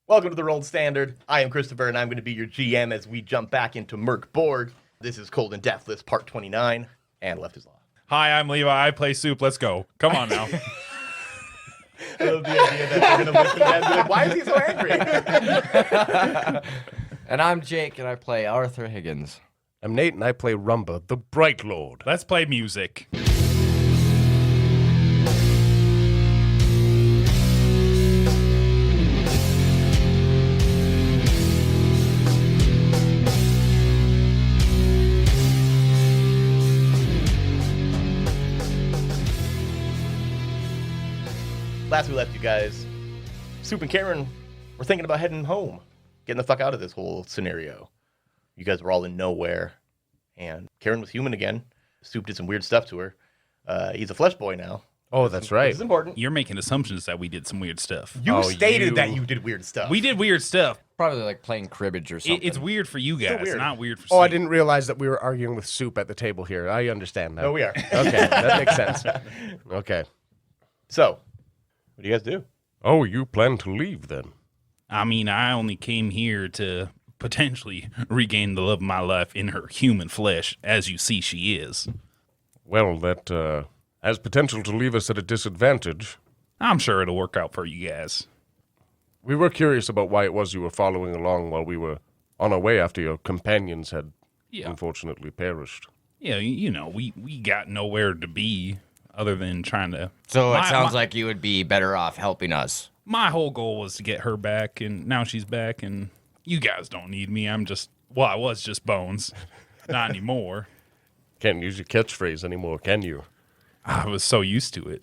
Welcome to the Rolled Standard. I am Christopher, and I'm going to be your GM as we jump back into Mörk Boys. This is Cold and Deathless, Part 29, and Left is Law. Hi, I'm Levi. I play Soup. Let's go. Come on now. I love the idea that they're going to listen to that and be like, why is he so angry? And I'm Jake, and I play Arthur Higgins. I'm Nate, and I play Rumba, the Bright Lord. Let's play music. Last we left you guys, Soup and Karen were thinking about heading home, getting the fuck out of this whole scenario. You guys were all in nowhere, and Karen was human again. Soup did some weird stuff to her. He's a flesh boy now. Oh, that's right. This is important. You're making assumptions that we did some weird stuff. You stated that you did weird stuff. We did weird stuff. Probably like playing cribbage or something. It's weird for you guys, weird. not weird for Oh, I Soup. didn't realize that we were arguing with Soup at the table here. I understand now. No, we are. Okay, that makes sense. Okay. So, what do you guys do? Oh, you plan to leave then? I mean, I only came here to potentially regain the love of my life in her human flesh, as you see she is. Well, that has potential to leave us at a disadvantage. I'm sure it'll work out for you guys. We were curious about why it was you were following along while we were on our way after your companions had unfortunately perished. Yeah, you know, we got nowhere to be other than trying to... So it sounds like you would be better off helping us. My whole goal was to get her back, and now she's back, and you guys don't need me. I was just bones. Not anymore. Can't use your catchphrase anymore, can you? I was so used to it.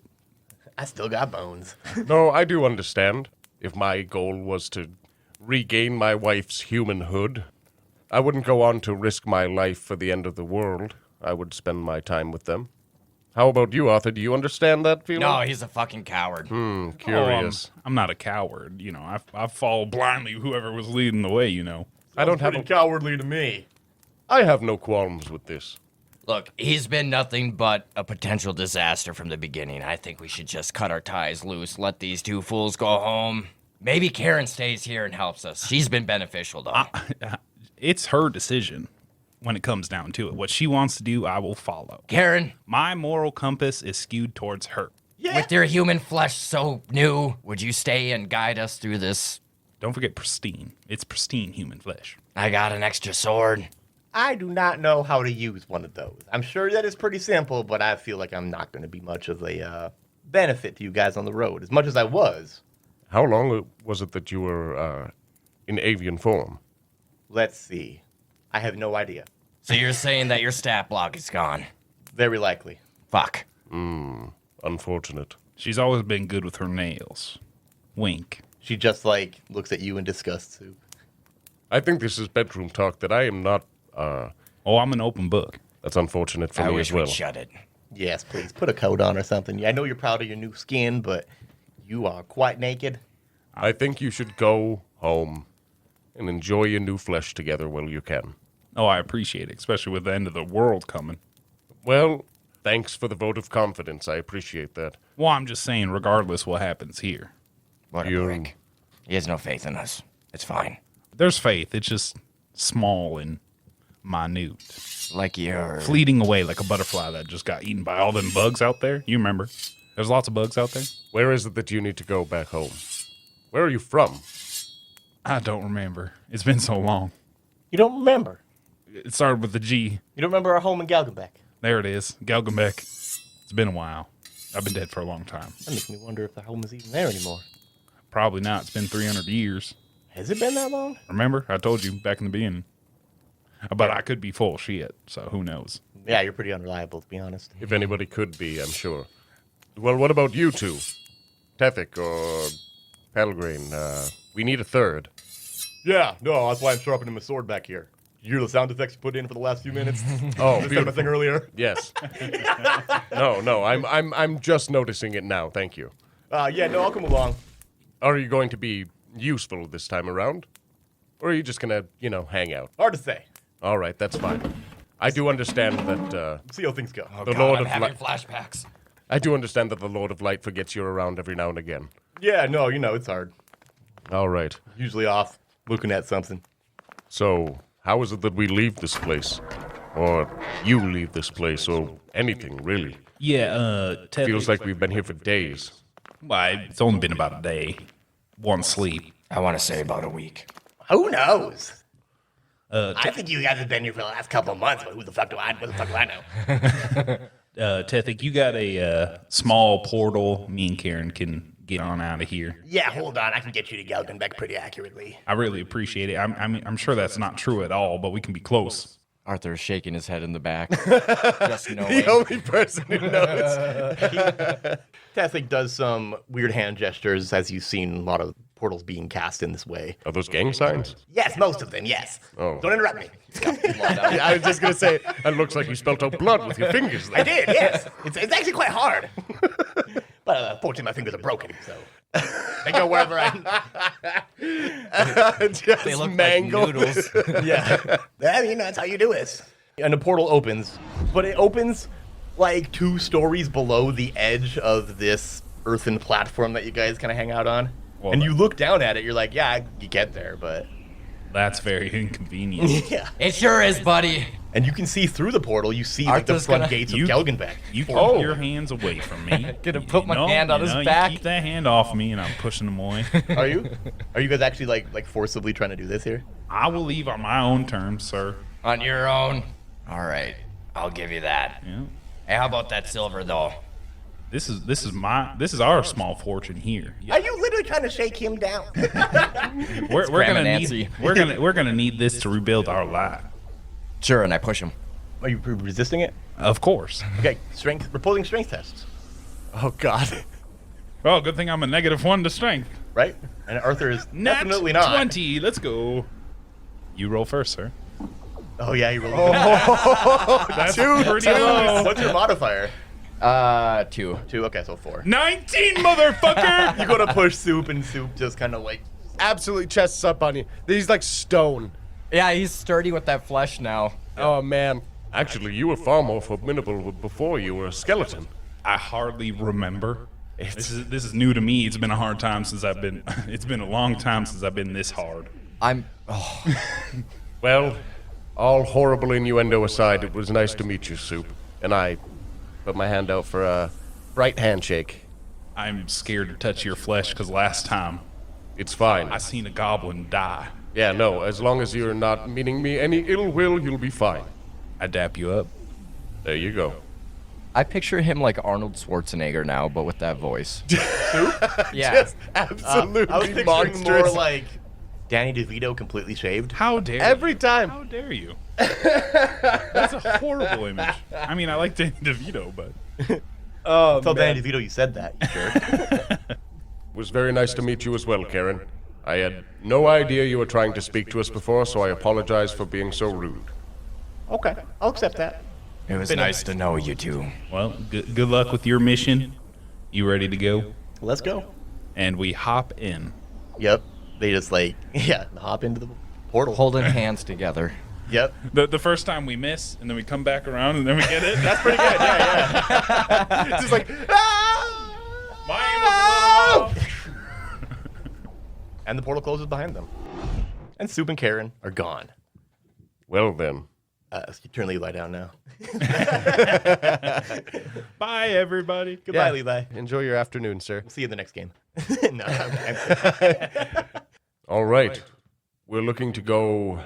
I still got bones. No, I do understand. If my goal was to regain my wife's humanhood, I wouldn't go on to risk my life for the end of the world. I would spend my time with them. How about you, Arthur? Do you understand that feeling? No, he's a fucking coward. Curious. I'm not a coward. You know, I follow blindly whoever was leading the way, you know. I don't have Pretty cowardly to me. I have no qualms with this. Look, he's been nothing but a potential disaster from the beginning. I think we should just cut our ties loose, let these two fools go home. Maybe Karen stays here and helps us. She's been beneficial, though. It's her decision when it comes down to it. What she wants to do, I will follow. Karen, My moral compass is skewed towards her. Yeah. with your human flesh so new, would you stay and guide us through this? Don't forget pristine. It's pristine human flesh. I got an extra sword. I do not know how to use one of those. I'm sure that is pretty simple, but I feel like I'm not going to be much of a benefit to you guys on the road, as much as I was. How long was it that you were in avian form? Let's see. I have no idea. So you're saying that your stat block is gone? Very likely. Fuck. Unfortunate. She's always been good with her nails. Wink. She just, looks at you in disgust, Soup. I think this is bedroom talk that I am not... Oh, I'm an open book. That's unfortunate for I me wish as well. we'd shut it. Yes, please. Put a coat on or something. Yeah, I know you're proud of your new skin, but you are quite naked. I think you should go home and enjoy your new flesh together while you can. Oh, I appreciate it, especially with the end of the world coming. Well, thanks for the vote of confidence. I appreciate that. Well, I'm just saying, regardless what happens here. What a prick. He has no faith in us. It's fine. There's faith. It's just small and minute. Like you're... Fleeting away like a butterfly that just got eaten by all them bugs out there. You remember. There's lots of bugs out there. Where is it that you need to go back home? Where are you from? I don't remember. It's been so long. You don't remember. It started with the G. You don't remember our home in Galgenbeck. There it is. Galgenbeck. It's been a while. I've been dead for a long time. That makes me wonder if the home is even there anymore. Probably not. It's been 300 years. Has it been that long? Remember? I told you back in the beginning. But I could be full of shit, so who knows? Yeah, you're pretty unreliable, to be honest. If anybody could be, I'm sure. Well, what about you two? Tefik or Pelgrane? We need a third. Yeah, no, that's why I'm sharpening my sword back here. You hear the sound effects you put in for the last few minutes? Oh, Instead of my thing earlier? Yes. No, I'm just noticing it now. Thank you. Yeah, no, I'll come along. Are you going to be useful this time around? Or are you just going to, hang out? Hard to say. All right, that's fine. I do understand that See how things go. the Lord I'm of having Light. flashbacks. I do understand that the Lord of Light forgets you around every now and again. Yeah, no, it's hard. All right. Usually off, looking at something. So, how is it that we leave this place? Or you leave this place, or anything, really? Yeah, Feels like we've been here for days. Why, it's only been about a day. One sleep. I want to say about a week. Who knows? I think you guys have been here for the last couple of months, but what the fuck do I know? Tethik, you got a small portal. Me and Karen can get on out of here. Yeah, hold on. I can get you to Gelgenbeck pretty accurately. I really appreciate it. I'm sure that's not true at all, but we can be close. Arthur's shaking his head in the back. Just knowing. The only person who knows. Tethik does some weird hand gestures, as you've seen a lot of portals being cast in this way. Are those gang signs? Yes, most of them, yes. Oh. Don't interrupt me. I was just going to say, it looks like you spelt out blood with your fingers there. I did, yes. It's actually quite hard. But fortunately, my fingers are broken, so they go wherever I... Just They look mangled. like noodles. Yeah. That's how you do it. And the portal opens, but it opens like 2 stories below the edge of this earthen platform that you guys kind of hang out on. Well, and you look down at it, you're like, yeah, you get there, but... That's very inconvenient. Yeah. It sure is, buddy. And you can see through the portal, you see like the Arthur's front gonna- gates of You- Gelgenbeck. You keep your hands away from me. Gonna put my hand on his back. You keep that hand off me, and I'm pushing them away. Are you? Are you guys actually like forcibly trying to do this here? I will leave on my own terms, sir. On your own. All right. I'll give you that. Yeah. Hey, how about that silver, though? This is our small fortune here. Are you literally trying to shake him down? We're Grandma gonna Nancy. need we're gonna need this to rebuild our life. Sure, and I push him. Are you resisting it? Of course. Okay, repulsing strength tests, Oh, God. Well, good thing I'm a -1 to strength. right? And Arthur is Nat definitely not. 20. Let's go. You roll first, sir. Oh yeah, you rolled. That's pretty low. What's your modifier? 2. 2. Okay, so 4. 19, motherfucker. You go to push Soup, and Soup just kind of like. Absolutely chests up on you. He's like stone. Yeah, he's sturdy with that flesh now. Oh, man. Actually, you were far more formidable before you were a skeleton. I hardly remember. This is new to me. It's been a hard time since I've been. It's been a long time since I've been this hard. Well, all horrible innuendo aside, it was nice to meet you, Soup. And I put my hand out for a bright handshake. I'm scared to touch your flesh because last time It's fine. I seen a goblin die. Yeah, no, as long as you're not meaning me any ill will, you'll be fine. I dap you up. There you go. I picture him like Arnold Schwarzenegger now, but with that voice. Yeah. Just absolutely I was picturing monstrous. more like Danny DeVito completely shaved. How dare Every you? time. How dare you? That's a horrible image. I mean, I like Danny DeVito, but Tell Danny DeVito you said that. You jerk. It was very nice to meet you as well, Karen. I had no idea you were trying to speak to us before, so I apologize for being so rude. Okay, I'll accept that. It was nice to know you two. well, good luck with your mission. You ready to go? Let's go. And we hop in. Yep. They just hop into the portal. Holding hands together. Yep. The first time we miss, and then we come back around, and then we get it. That's pretty good. Yeah. It's just like, My aim was a little off. And the portal closes behind them. And Soup and Karen are gone. well then. You turn Levi down now. Bye, everybody. Goodbye, Yeah. Levi. Enjoy your afternoon, sir. See you in the next game. No, I'm All right. We're looking to go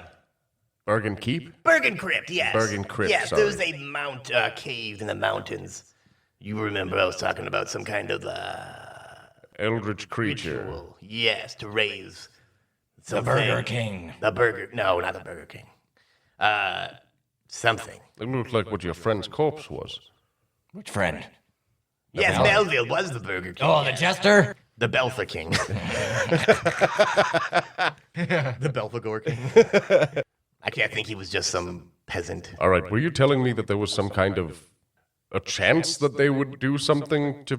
Bergen Keep? Bergen Crypt, yes. Bergen Crypt, Yes, sorry. there's a cave in the mountains. You remember I was talking about some kind of Eldritch creature. ritual. Yes, to raise The something. Burger King. The Burger. No, not the Burger King. Something. It looked like what your friend's corpse was. Which friend? Yes, Bel- Melville was the Burger King. Oh, the yes. jester? The Belfer King. the Belphegor King. Actually, I think he was just some peasant. All right, were you telling me that there was some kind of a chance that they would do something to...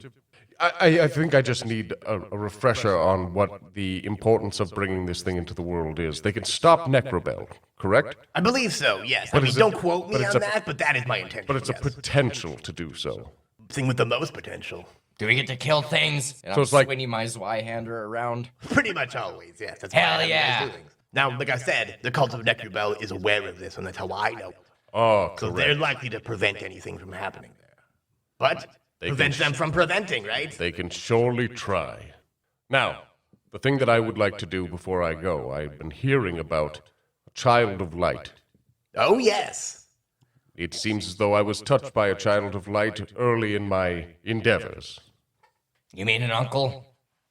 I think I just need a refresher on what the importance of bringing this thing into the world is. They can stop Necrobell, correct? I believe so, yes. But I mean, is it- don't quote me but it's on a- that, but that is my intention. But it's a yes. potential to do so. Thing with the most potential. Do we get to kill things? And So I'm it's like- swinging my Zweihander around. Pretty much always, yes. That's Hell why I have yeah. nice doings. Now, like I said, the cult of Necrobell is aware of this, and that's how I know. Oh, So correct. they're likely to prevent anything from happening there. But They prevent can them from preventing, right? They can surely try. Now, the thing that I would like to do before I go, I've been hearing about a child of light. Oh, yes. It seems as though I was touched by a child of light early in my endeavors. You mean an uncle?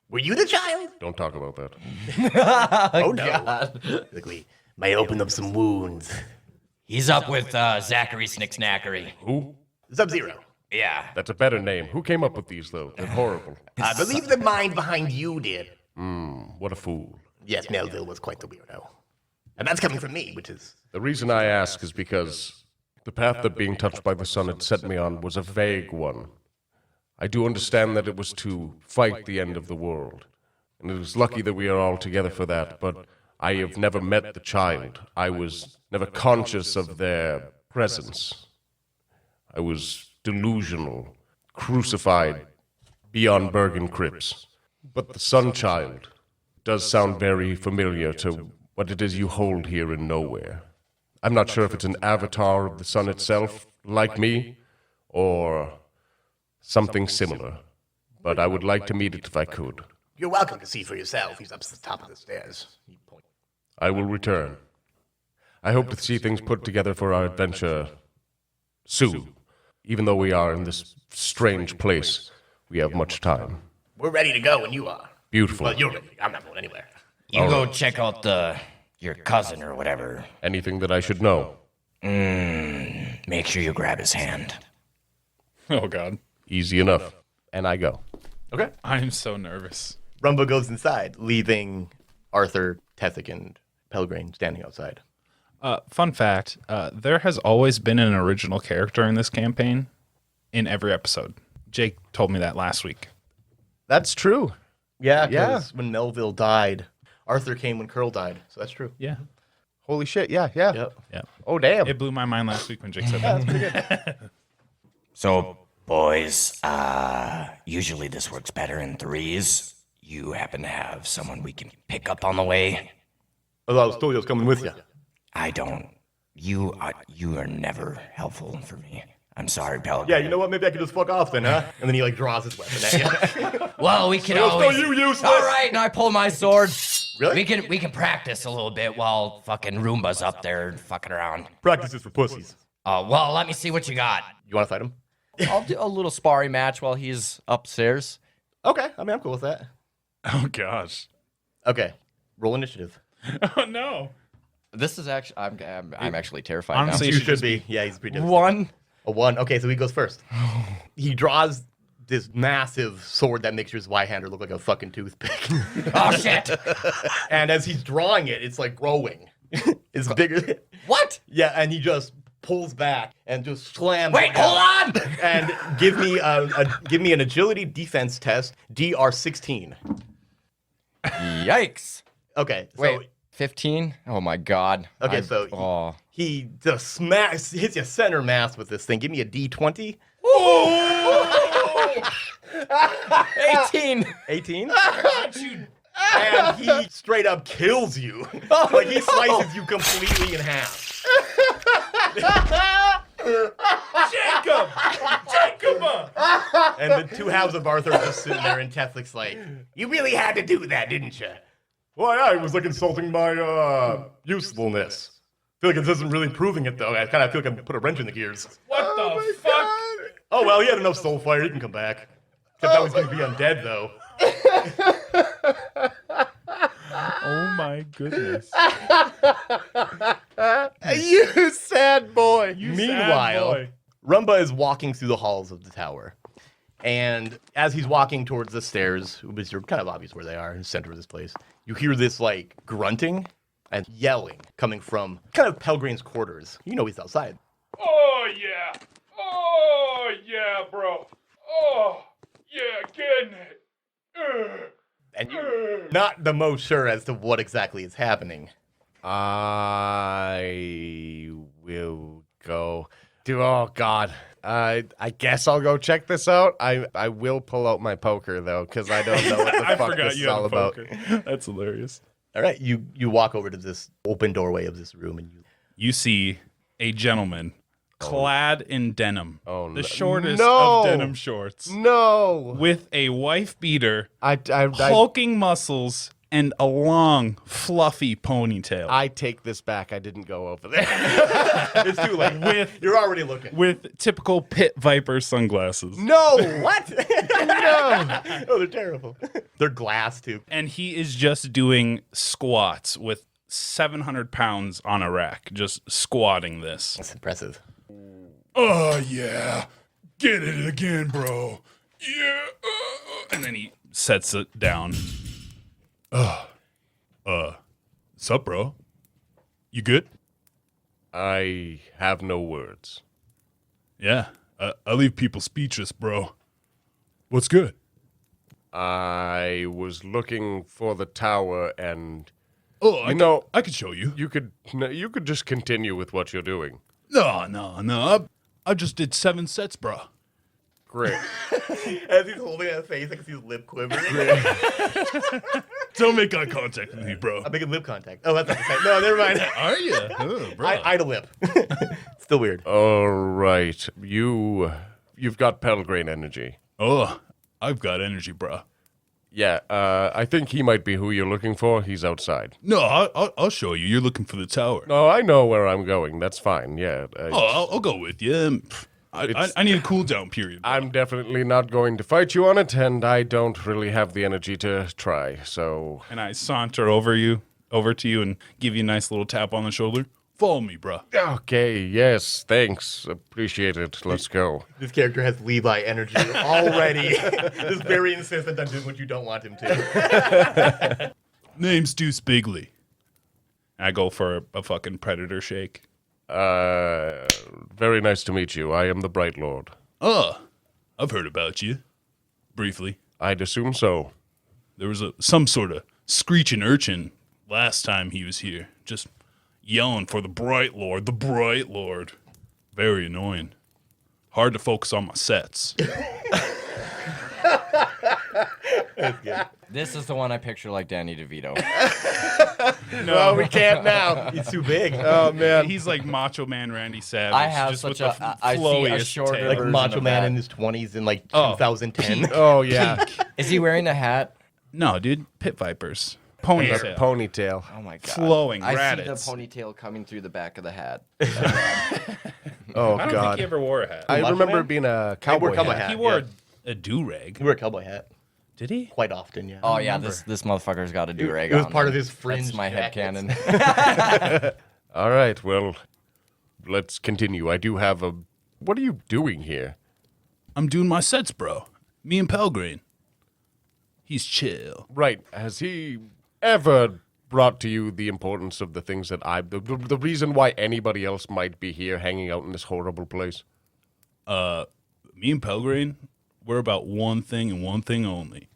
Were you the child? Don't talk about that. Oh, no. Look, we might open up some wounds. He's up with Zachary Snicksnackery. Who? Sub-Zero. Yeah. That's a better name. Who came up with these, though? They're horrible. I believe the mind behind you did. What a fool. Yes, Melville was quite the weirdo. And that's coming from me, which is... The reason I ask is because the path that being touched by the sun had set me on was a vague one. I do understand that it was to fight the end of the world, and it is lucky that we are all together for that, but I have never met the child. I was never conscious of their presence. I was delusional, crucified beyond Bergen crypts. But the sun child does sound very familiar to what it is you hold here in nowhere. I'm not sure if it's an avatar of the sun itself, like me, or something similar. But I would like to meet it if I could. You're welcome to see for yourself. He's up to the top of the stairs. I will return. I hope to see things put together for our adventure soon. Even though we are in this strange place, we have much time. We're ready to go when you are. Beautiful. Well, you're ready. I'm not going anywhere. You go check out your cousin or whatever. Anything that I should know? Make sure you grab his hand. Oh, God. Easy enough. And I go. Okay. I'm so nervous. Rumba goes inside, leaving Arthur, Tethik, and Pelgrane standing outside. Fun fact, there has always been an original character in this campaign in every episode. Jake told me that last week. That's true. Yeah, Yeah. because when Melville died, Arthur came when Curl died. So that's true. Yeah. Holy shit. Yeah, yeah. Yep. Yeah. Oh, damn. It blew my mind last week when Jake said that. So, boys, usually this works better in threes. You happen to have someone we can pick up on the way? Oh, I was told you I was coming with you. I don't. You are never helpful for me. I'm sorry, Pelgrane. Yeah, you know what? Maybe I could just fuck off then, huh? And then he draws his weapon at you. Well, we can Still always. you useless. All right, and I pull my sword. Really? We can practice a little bit while fucking Roomba's up there fucking around. Practice is for pussies. Well, let me see what you got. You want to fight him? I'll do a little sparring match while he's upstairs. Okay. I mean, I'm cool with that. Oh, gosh. Okay. Roll initiative. Oh, no. This is actually I'm actually terrified Honestly, You you should be. Yeah, he's pretty now. difficult. One. A 1. Okay, so he goes first. He draws this massive sword that makes your Zweihander look like a fucking toothpick. Oh shit! And as he's drawing it, it's like growing. It's bigger. What? Yeah, and he just pulls back and just slams. Wait, it down. hold on! And give me an agility defense test, DR 16. Yikes. Okay, so Wait. 15? Oh my god. Okay, so oh. he just hits you center mass with this thing. Give me a D20. 18. 18. And he straight up kills you. Like he slices you completely in half. Jacob! And the two halves of Arthur are just sitting there, and Tethlik's like, You really had to do that, didn't you? well, yeah, he was like insulting my usefulness. I feel like this isn't really proving it, though. I kind of feel like I put a wrench in the gears. What the fuck? Oh, well, he had enough soul fire. He can come back. Except now he's going to be undead, though. Oh, my goodness. You sad boy. Meanwhile, Rumba is walking through the halls of the tower. And as he's walking towards the stairs, which are kind of obvious where they are, in the center of this place, you hear this, like, grunting and yelling coming from kind of Pelgrane's quarters. You know he's outside. Oh, yeah. Oh, yeah, bro. Oh, yeah, getting it. And you're not the most sure as to what exactly is happening. I will go. Oh, God. I guess I'll go check this out. I will pull out my poker, though, because I don't know what the fuck this is all about. That's hilarious. All right, you walk over to this open doorway of this room, and You see a gentleman clad in denim. Oh, the no. shortest No. of denim shorts. No. With a wife beater, I hulking muscles, and a long, fluffy ponytail. take this back. I didn't go over there. it's too late. You're already looking. With typical pit viper sunglasses. No. What? No. Oh, they're terrible. They're glass too. And he is just doing squats with 700 pounds on a rack, just squatting this. That's impressive. Oh, yeah. Get it again, bro. Yeah. And then he sets it down. Sup, bro? You good? I have no words. Yeah. I leave people speechless, bro. What's good? I was looking for the tower, and Oh, I could show you. you could just continue with what you're doing. No. I just did 7 sets, bro. Great. As he's holding that face, I can see his lip quivering. Don't make eye contact with me, bro. I'm making lip contact. Oh, that's not the same. No, never mind. Are you? Oh, bro. Idle lip. Still weird. All right. You've got Pelgrane energy. Oh, I've got energy, bro. Yeah, I think he might be who you're looking for. He's outside. No, I'll show you. You're looking for the tower. No, I know where I'm going. That's fine. Yeah. I'll go with you. I need a cool down period. I'm definitely not going to fight you on it, and I don't really have the energy to try, so... And I saunter over to you and give you a nice little tap on the shoulder. Follow me, bro. Okay, yes, thanks. Appreciate it. Let's go. This character has Levi energy already. Just very insistent on doing what you don't want him to. Name's Deuce Bigley. I go for a fucking predator shake. Very nice to meet you. I am the Bright Lord. Oh, I've heard about you. Briefly. I'd assume so. There was some sort of screeching urchin last time he was here. Just yelling for the Bright Lord, the Bright Lord. Very annoying. Hard to focus on my sets. That's good. This is the one I picture like Danny DeVito. No, we can't now. He's too big. Oh, man. He's like Macho Man Randy Savage. I have just such with a. the I see a flowiest shorter tail. Like version Macho of Man that. in his 20s in like 2010. Oh, yeah. Is he wearing a hat? No, dude. Pit Vipers. Ponytail. Ponytail. Oh my god. Flowing I rabbits. see the ponytail coming through the back of the hat. Oh, I don't think God. he ever wore a hat. I Macho remember Man? being a He wore cowboy a cowboy hat. hat. He wore yeah. a do-rag. He wore a cowboy hat Did he? quite often, yeah. Oh yeah, this motherfucker's got a do-rag It was on. part of his fringe That's my head jackets. headcanon. All right, well, let's continue. I do have a... What are you doing here? I'm doing my sets, bro. Me and Pelgrane. He's chill. Right. Has he ever brought to you the importance of the things that the reason why anybody else might be here hanging out in this horrible place? Me and Pelgrane, we're about one thing and one thing only.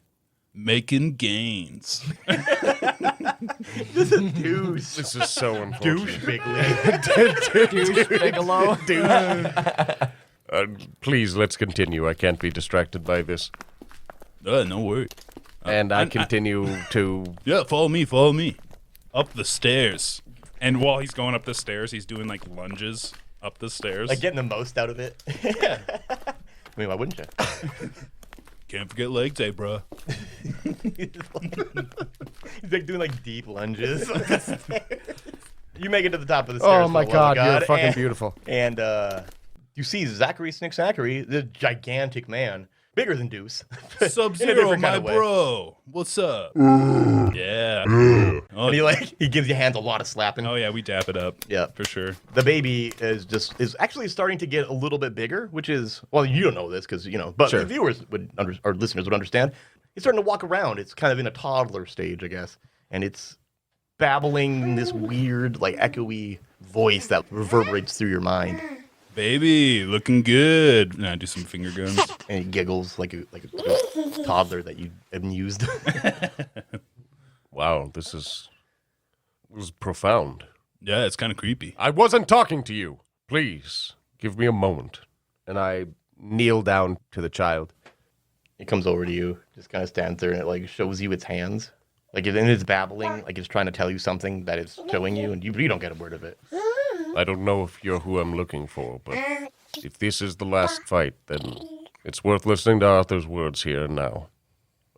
Making gains. Deuce. This is so unfortunate. Douche Bigley. Douche Bigelow. Please, let's continue. I can't be distracted by this. No worry. And I continue to... Yeah, follow me. Up the stairs. And while he's going up the stairs, he's doing like lunges up the stairs. Like getting the most out of it. I mean, why wouldn't you? Can't forget leg day, bro. He's like doing like deep lunges. You make it to the top of the stairs. Oh my for the love God, of you're fucking and, beautiful. And you see Zachary Zachary, the gigantic man, bigger than Deuce. In a Sub-Zero, different my kind of way. bro. What's up? Yeah. Oh, And he gives you hands a lot of slapping. oh yeah, we dap it up. Yeah. For sure. The baby is actually starting to get a little bit bigger, which is, well, you don't know this because but the viewers or listeners would understand. It's starting to walk around. It's kind of in a toddler stage, I guess, and it's babbling this weird, like echoey voice that reverberates through your mind, Baby, looking good. Now do some finger guns. and he giggles like a toddler that you amused. Wow, this was profound. Yeah, it's kind of creepy. I wasn't talking to you. Please, Give me a moment. And I kneel down to the child. It comes over to you, just kind of stands there, and it like shows you its hands. Like it's babbling, like it's trying to tell you something that it's showing you, and you don't get a word of it. I don't know if you're who I'm looking for, but if this is the last fight, then it's worth listening to Arthur's words here and now.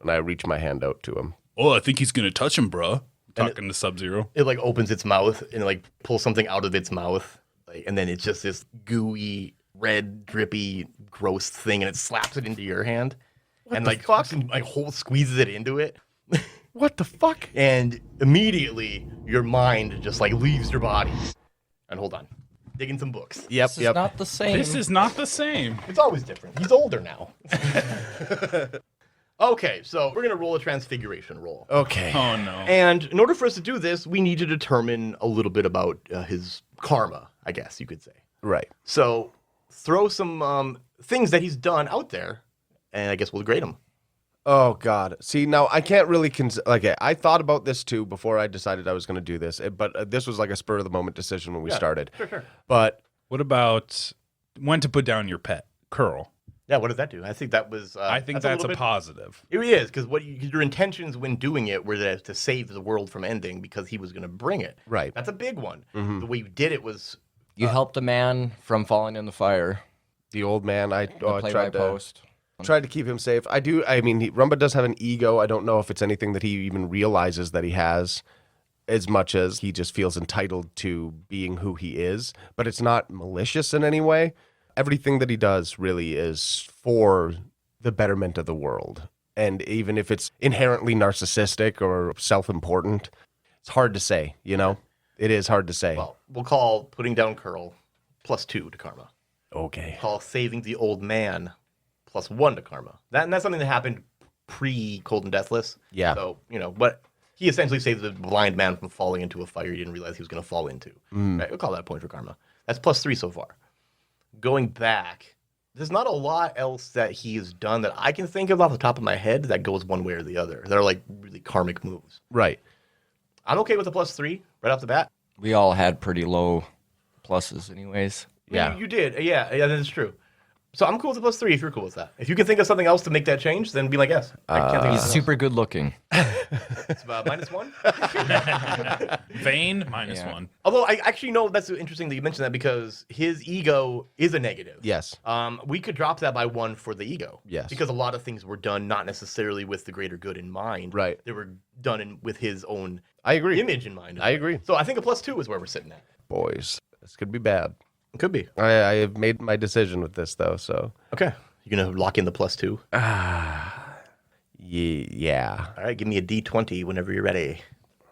And I reach my hand out to him. Oh, I think he's going to touch him, bro. Talking to Sub-Zero. It like opens its mouth and like pulls something out of its mouth, like, and then it's just this gooey, red, drippy, gross thing, and it slaps it into your hand, and like fucking like squeezes it into it. What the fuck? And immediately your mind just like leaves your body. And hold on, digging some books. Yep, This is not the same. This is not the same. It's always different. He's older now. Okay, so we're gonna roll a transfiguration roll. Okay. Oh, no. And in order for us to do this, we need to determine a little bit about his karma, I guess you could say. Right. So throw some things that he's done out there, and I guess we'll grade him. Oh, God. See, now I can't really I thought about this too before I decided I was going to do this, but this was like a spur of the moment decision when we started. Sure. But What about when to put down your pet? Curl. Yeah, what does that do? I think that was. I think that's a little bit- positive. It really is, because your intentions when doing it were to save the world from ending because he was going to bring it. Right. That's a big one. The way you did it was. You helped a man from falling in the fire. the old man, I The tried to post. keep him safe. I mean, Rumba does have an ego. I don't know if it's anything that he even realizes that he has, as much as he just feels entitled to being who he is. But it's not malicious in any way. Everything that he does really is for the betterment of the world. And even if it's inherently narcissistic or self-important, it's hard to say, you know? It is hard to say. Well, we'll call putting down Curl +2 to karma. Okay. Call saving the old man +1 to karma. And that's something that happened pre-Cold and Deathless. Yeah. So, but he essentially saved the blind man from falling into a fire he didn't realize he was going to fall into. Right? We'll call that a point for karma. That's +3 so far. Going back, there's not a lot else that he has done that I can think of off the top of my head that goes one way or the other. They're like really karmic moves. Right. I'm okay with the +3 right off the bat. We all had pretty low pluses, anyways. Yeah. You did. Yeah, that is true. So I'm cool with the +3 if you're cool with that. If you can think of something else to make that change, then be like, yes. I can't think of He's anything super good looking. else. It's -1. Vane, -1. Although I actually know that's interesting that you mentioned that because his ego is a negative. Yes. We could drop that by 1 for the ego. Yes. Because a lot of things were done not necessarily with the greater good in mind. Right. They were done with his own I agree. image in mind. I agree. So I think a +2 is where we're sitting at. Boys, this could be bad. It could be. I have made my decision with this, though, so. Okay. You're going to lock in the +2. Yeah. All right. Give me a D20 whenever you're ready.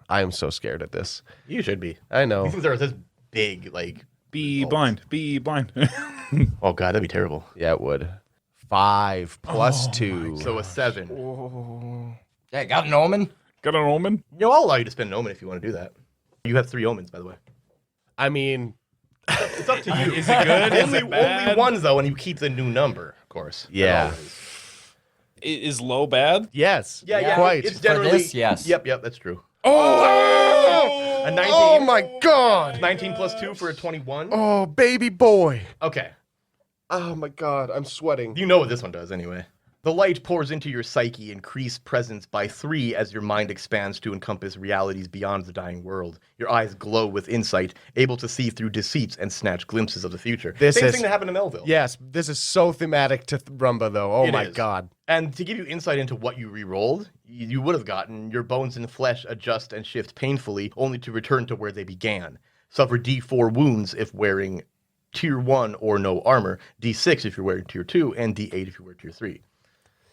I am so scared at this. You should be. I know. These things are this big, like, Be blind. Be blind. oh God, that'd be terrible. Yeah, it would. 5 plus 2. So a 7. Hey, got an omen? Got an omen? I'll allow you to spend an omen if you want to do that. You have 3 omens, by the way. I mean, It's up to you. Is it good? Is only, it bad? only ones, though, and you keep the new number, of course. Yeah. Always. Is low bad? yes. Yeah. Quite. It's generally. this, yes. Yep, that's true. Oh! A 19. Oh, my God. 19 +2 for a 21. Oh, baby boy. Okay. Oh, my God. I'm sweating. You know what this one does, anyway. The light pours into your psyche, increased presence by 3 as your mind expands to encompass realities beyond the dying world. Your eyes glow with insight, able to see through deceits and snatch glimpses of the future. This Same is- thing that happened to Melville. Yes, this is so thematic to Rumba, though. Oh, It my is. God. And to give you insight into what you re-rolled, you would have gotten your bones and flesh adjust and shift painfully, only to return to where they began. Suffer D4 wounds if wearing Tier 1 or no armor, D6 if you're wearing Tier 2, and D8 if you're wearing Tier 3.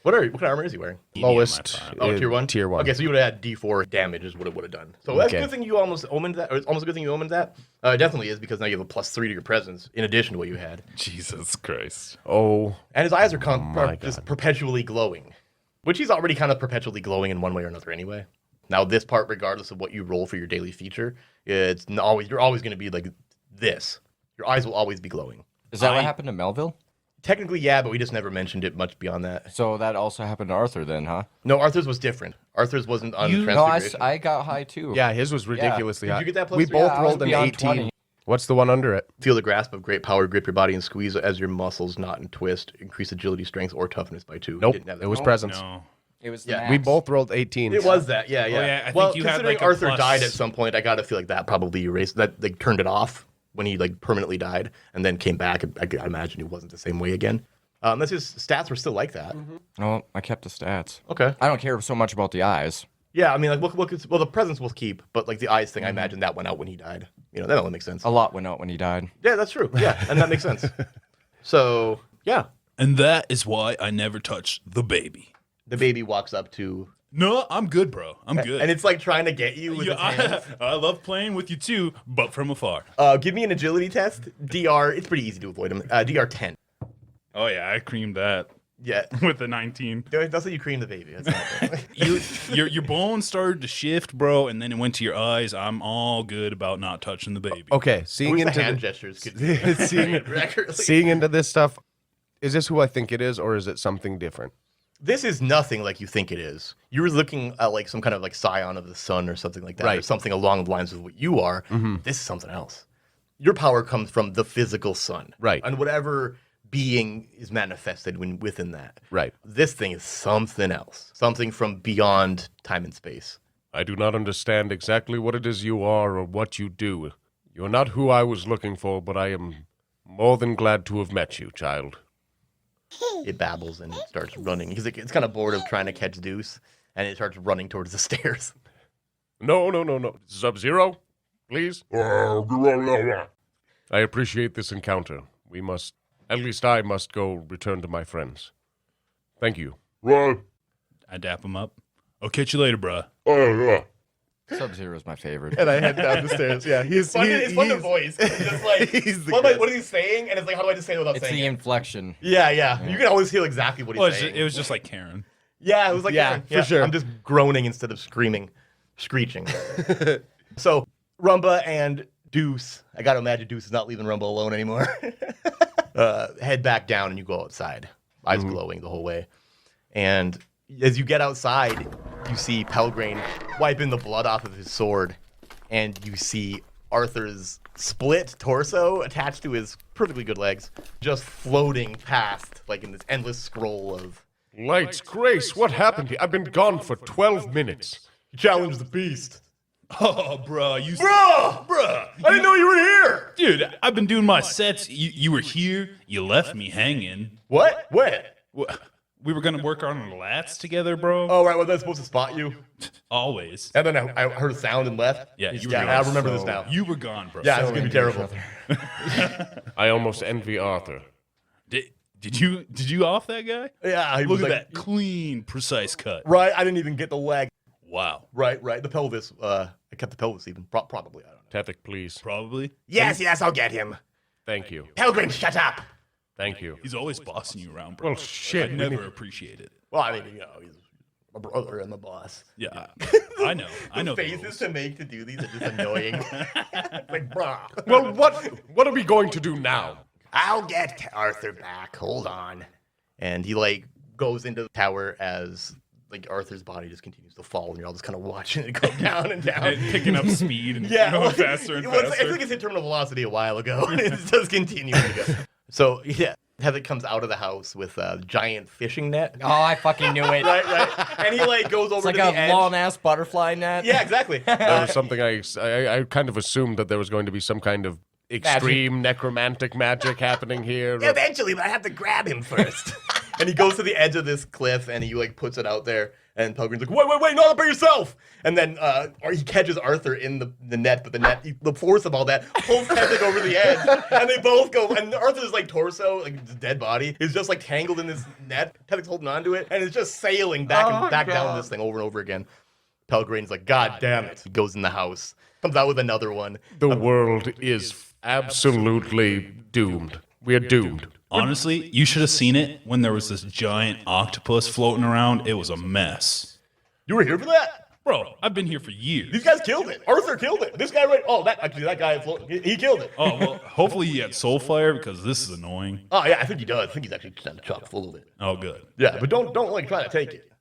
What kind of armor is he wearing? Lowest. Oh, Tier 1? Tier 1. Okay, so you would have had D4 damage is what it would have done. So that's a Okay. good thing you almost omened that, or it's almost a good thing you omened that. It definitely is, because now you have a +3 to your presence, in addition to what you had. Jesus Christ. Oh, And his eyes are my just God. perpetually glowing, which he's already kind of perpetually glowing in one way or another anyway. Now, this part, regardless of what you roll for your daily feature, you're always going to be like this. Your eyes will always be glowing. Is that what happened to Melville? Technically, yeah, but we just never mentioned it much beyond that. So that also happened to Arthur then, huh? No, Arthur's was different. Arthur's wasn't on No, Transfiguration. I got high too. yeah, his was ridiculously Did high. you get that We +3? both Yeah, I was rolled an beyond 18. 20. What's the one under it? Feel the grasp of great power, grip your body and squeeze as your muscles knot and twist. Increase agility, strength, or toughness by 2. Nope. Didn't have It that. was presence. No. It was the Yeah. max. We both rolled 18. It was that, yeah. yeah, I well, think you had, considering like, a Arthur plus- died at some point, I gotta feel like that probably erased that. They turned it off when he like permanently died, and then came back. I imagine he wasn't the same way again. Unless his stats were still like that. No, I kept the stats. Okay. I don't care so much about the eyes. Yeah, I mean, like, well, the presence we'll keep, but like the eyes thing, I imagine that went out when he died. You know, that only makes sense. A lot went out when he died. Yeah, that's true. Yeah, and that makes sense. So yeah, And that is why I never touched the baby. the baby walks up to, No, I'm good, bro. I'm good. and it's like trying to get you with its hands. I love playing with you too, but from afar. Give me an agility test. DR, it's pretty easy to avoid him. DR 10. Oh yeah, I creamed that Yeah. with the 19. That's how you cream the baby. That's not Your bones started to shift, bro, and then it went to your eyes. I'm all good about not touching the baby. Okay, I seeing wish the into hand gestures could seeing, accurately. seeing into this stuff, is this who I think it is, or is it something different? This is nothing like you think it is. You were looking at like some kind of like scion of the sun or something like that, or Right. something along the lines of what you are. This is something else. Your power comes from the physical sun, Right. And whatever being is manifested within that. Right. This thing is something else, something from beyond time and space. I do not understand exactly what it is you are or what you do. You're not who I was looking for, but I am more than glad to have met you, child. It babbles and starts running because it's kind of bored of trying to catch Deuce, and it starts running towards the stairs. No. Sub-Zero, please. I appreciate this encounter. We must, at least I must go return to my friends. Thank you. I dap him up. I'll catch you later, bruh. Sub-Zero is my favorite. And I head down the stairs. Yeah, It's fun to voice. It's just like, he's the what is he saying? And it's like, how do I just say it without It's saying the it? inflection. Yeah. You can always hear exactly what he's Well, saying. it was just like Karen. Yeah, it was like, Yeah, for sure. I'm just groaning instead of screeching. So, Rumba and Deuce, I gotta imagine Deuce is not leaving Rumba alone anymore. Head back down and you go outside. Eyes glowing the whole way. And as you get outside, you see Pelgrane wiping the blood off of his sword. And you see Arthur's split torso attached to his perfectly good legs, just floating past, like in this endless scroll of... Lights, Grace, what happened here? I've been gone for 12 minutes. Challenge the beast. Oh, bruh, you... Bruh! I didn't know you were here! Dude, I've been doing my sets. You were here. You left me hanging. What? What? We were gonna work on our lats together, bro. Oh, right, was I supposed to spot you? Always. And then I heard a sound and left? Yeah, you were Yeah, gone. I remember this now. You were gone, bro. Yeah, it's gonna be terrible. I almost envy Arthur. Did you off that guy? Yeah, he Look was at like, that clean, precise cut. Right, I didn't even get the leg. Wow. Right. The pelvis. I kept the pelvis even. Probably, I don't know. Tethek, please. Probably. Yes, I'll get him. Thank you. Pelgrane, shut up. Thank you. He's always bossing you around, bro. Well, shit. I never appreciate it. Well, I mean, he's my brother and the boss. Yeah, I know. I know. the Faces rules. to make to do these are just annoying. Like, brah. Well, what are we going to do now? I'll get Arthur back. Hold on. And he, like, goes into the tower as, like, Arthur's body just continues to fall, and you're all just kind of watching it go down and down. And picking up speed and Yeah, going faster and well, I faster. think it's hit terminal velocity a while ago, and it's just continuing to go. So yeah, Heather comes out of the house with a giant fishing net. Oh, I fucking knew it. Right, and he like goes over It's like to the a edge. long ass butterfly net. Yeah, exactly. There was something I kind of assumed that there was going to be some kind of extreme necromantic magic happening here. Eventually, but I have to grab him first. And he goes to the edge of this cliff, and he like puts it out there. And Pelgrine's like, wait, not by yourself! And then he catches Arthur in the net, but the force of all that pulls Tethek over the edge, and they both go. And Arthur's like torso, like his dead body, is just like tangled in this net. Tethek's holding on to it, and it's just sailing back down this thing over and over again. Pelgrine's like, God damn it! He goes in the house, comes out with another one. The world is absolutely doomed. We are doomed. Honestly, you should have seen it when there was this giant octopus floating around. It was a mess. You were here for that? Bro, I've been here for years. These guys killed it. Arthur killed it. This guy that guy, he killed it. Oh, well, hopefully you had Soulfire because this is annoying. Oh yeah, I think he does. I think he's actually chock full of it. Oh, good. Yeah, but don't like try to take it.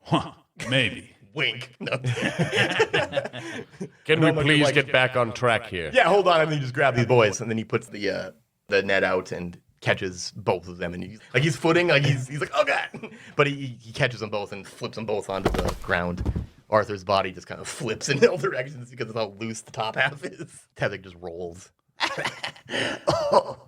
Huh, maybe. Wink. No. Can we No, please like- get back on track here? Yeah, hold on. And then you just grab these boys, and then he puts the net out and catches both of them. And he's footing, like he's like, oh god! But he catches them both and flips them both onto the ground. Arthur's body just kind of flips in all directions because of how loose the top half is. Tezek just rolls. Oh,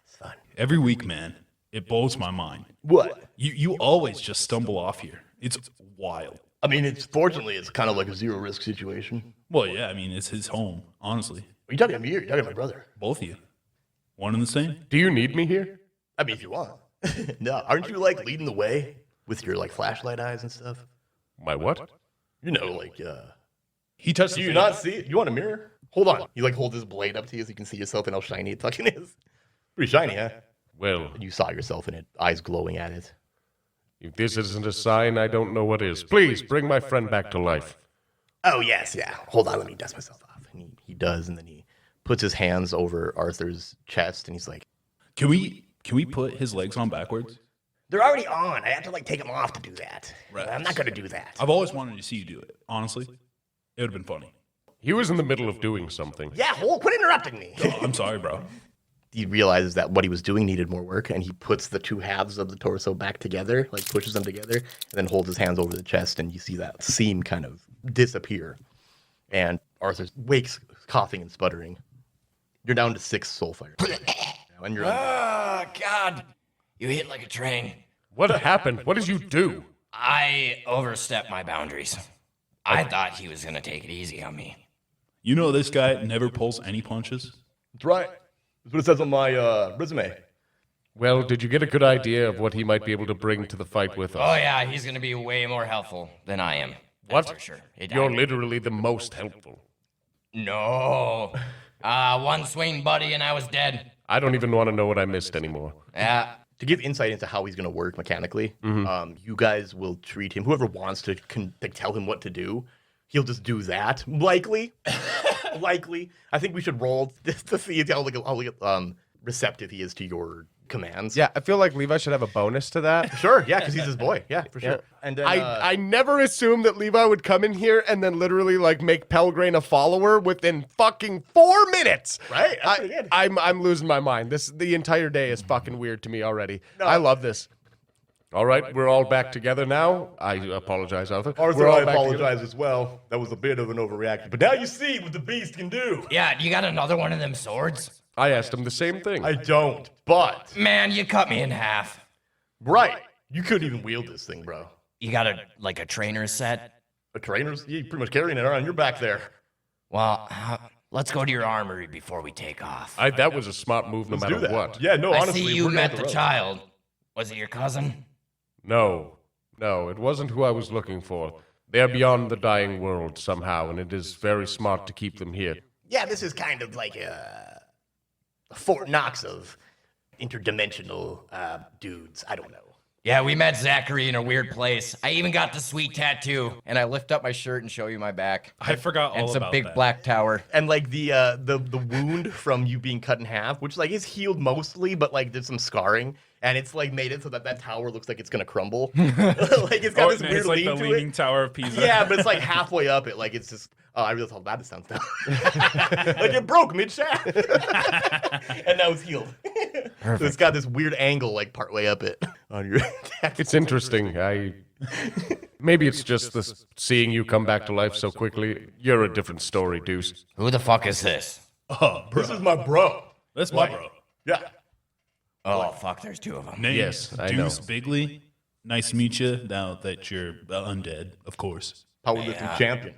it's fun. Every week, man, it blows my mind. What? You always just stumble off here. It's wild. I mean, fortunately it's kind of like a zero risk situation. Well, yeah, I mean, it's his home, honestly. Are you talking to me or are you talking to my brother? Both of you. One and the same. Do you need me here? I mean, if you want. No, aren't you like leading the way with your like flashlight eyes and stuff? My what? You know, like He touched do the you not see it? You want a mirror? Hold on. You like hold this blade up to you so you can see yourself and how shiny it fucking is. Pretty shiny, huh? Well, You saw yourself in it, eyes glowing at it. if this isn't a sign, I don't know what is. Please bring my friend back to life. Oh yes, yeah. Hold on, let me dust myself off. And he does, and then he puts his hands over Arthur's chest, and he's like, Can we put his legs on backwards? They're already on. I have to like take them off to do that. Right. I'm not gonna do that. I've always wanted to see you do it, honestly. It would have been funny. He was in the middle of doing something. Yeah, quit interrupting me. Oh, I'm sorry, bro. he realizes that what he was doing needed more work, and he puts the two halves of the torso back together, like pushes them together, and then holds his hands over the chest, and you see that seam kind of disappear. And Arthur wakes, coughing and sputtering. You're down to 6 soul fire. And you're Oh, God. You hit like a train. What happened? What did you do? I overstepped my boundaries. I thought he was going to take it easy on me. You know this guy never pulls any punches? That's right. That's what it says on my resume. Well, did you get a good idea of what he might be able to bring to the fight with Oh, us? yeah, he's going to be way more helpful than I am. What? That's for sure. You're literally the most helpful. No. One swing, buddy, and I was dead. I don't even want to know what I missed anymore. Yeah. To give insight into how he's going to work mechanically, you guys will treat him, whoever wants to tell him what to do, he'll just do that. Likely. Likely. I think we should roll to see how receptive he is to your commands. Yeah, I feel like Levi should have a bonus to that. Sure, yeah, because he's his boy. Yeah, for sure. Yeah. And then, I never assumed that Levi would come in here and then literally like make Pelgrane a follower within fucking 4 minutes. Right? That's pretty good. I'm losing my mind. The entire day is fucking weird to me already. I love this. All right, we're all back together now. I apologize, Arthur. Arthur, We're all I back together. apologize as well. That was a bit of an overreaction. But now you see what the beast can do. Yeah, you got another one of them swords? I asked him the same thing. I don't, but... Man, you cut me in half. Right. You couldn't even wield this thing, bro. You got a trainer's set? A trainer's... You're pretty much carrying it around your back there. Well, let's go to your armory before we take off. That was a smart move, no Let's do matter that. what. Yeah, no, I honestly... see you we're met going the road. child. Was it your cousin? No, it wasn't who I was looking for. They're beyond the dying world somehow, and it is very smart to keep them here. Yeah, this is kind of like a Fort Knox of interdimensional dudes. I don't know. Yeah, we met Zachary in a weird place. I even got the sweet tattoo. And I lift up my shirt and show you my back. I forgot all And it's a about big that. black tower. And like the wound from you being cut in half, which like is healed mostly, but like there's some scarring, and it's like made it so that tower looks like it's gonna crumble. Like it's got this man, weird it's like lean the to Leaning it. Tower of Pisa. Yeah, but it's like halfway up it. Like it's just. Oh, I realized how bad it sounds now. Like it broke mid shaft, and now it's healed. So it's got this weird angle like partway up it on your. It's interesting. Maybe it's just seeing you come back to life so quickly. You're a different story, Deuce. Who the fuck is this? Oh, bro. This is my bro. That's my bro. Yeah. Oh, fuck, there's 2 of them. Name Yes, I Deuce know. Bigley. Nice to meet you. Now that you're undead, of course. Powerlifting champion.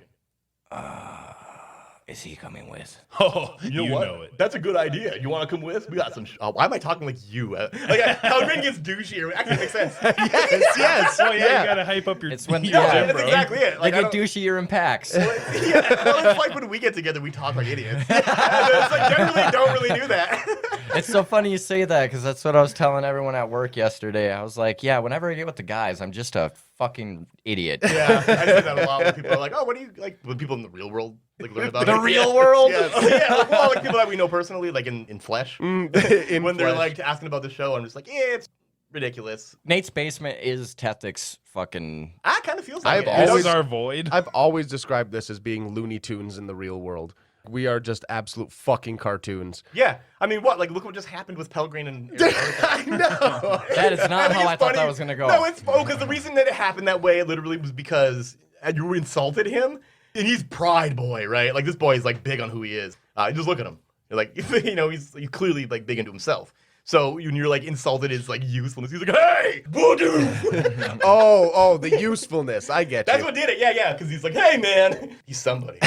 Is he coming with? Oh, You know what? know it. That's a good idea. You want to come with? We got some. Why am I talking like you? Like how Ring gets douchey. Actually, makes sense. Yes. Oh yeah, you gotta hype up your, It's when- your yeah, gym, that's bro. exactly it. Like Like, I a don't- douchier in packs. well, it's like when we get together, we talk like idiots. It's like generally don't really do that. It's so funny you say that because that's what I was telling everyone at work yesterday. I was like, yeah, whenever I get with the guys, I'm just a fucking idiot. Yeah, I say that a lot when people are like, "Oh, what do you like?" When people in the real world like learn about The it. real world? Yeah, like, well, like people that we know personally, like in flesh. When they're flesh. like asking about the show, I'm just like, "Yeah, it's ridiculous." Nate's basement is Tethic's fucking. Ah, kind of feels like I've it. This always- is our void. I've always described this as being Looney Tunes in the real world. We are just absolute fucking cartoons. Yeah, I mean, what? Like, look what just happened with Pelgrane and. I know. That is not how it's I thought that funny. was gonna go. No, it's because the reason that it happened that way literally was because you insulted him, and he's pride boy, right? Like this boy is like big on who he is. Just look at him. You're like, he's clearly like big into himself. So when you're like insulted his like usefulness, he's like, hey, Brodown. Oh, the usefulness. I get That's you. what did it. Yeah, because he's like, hey man, he's somebody.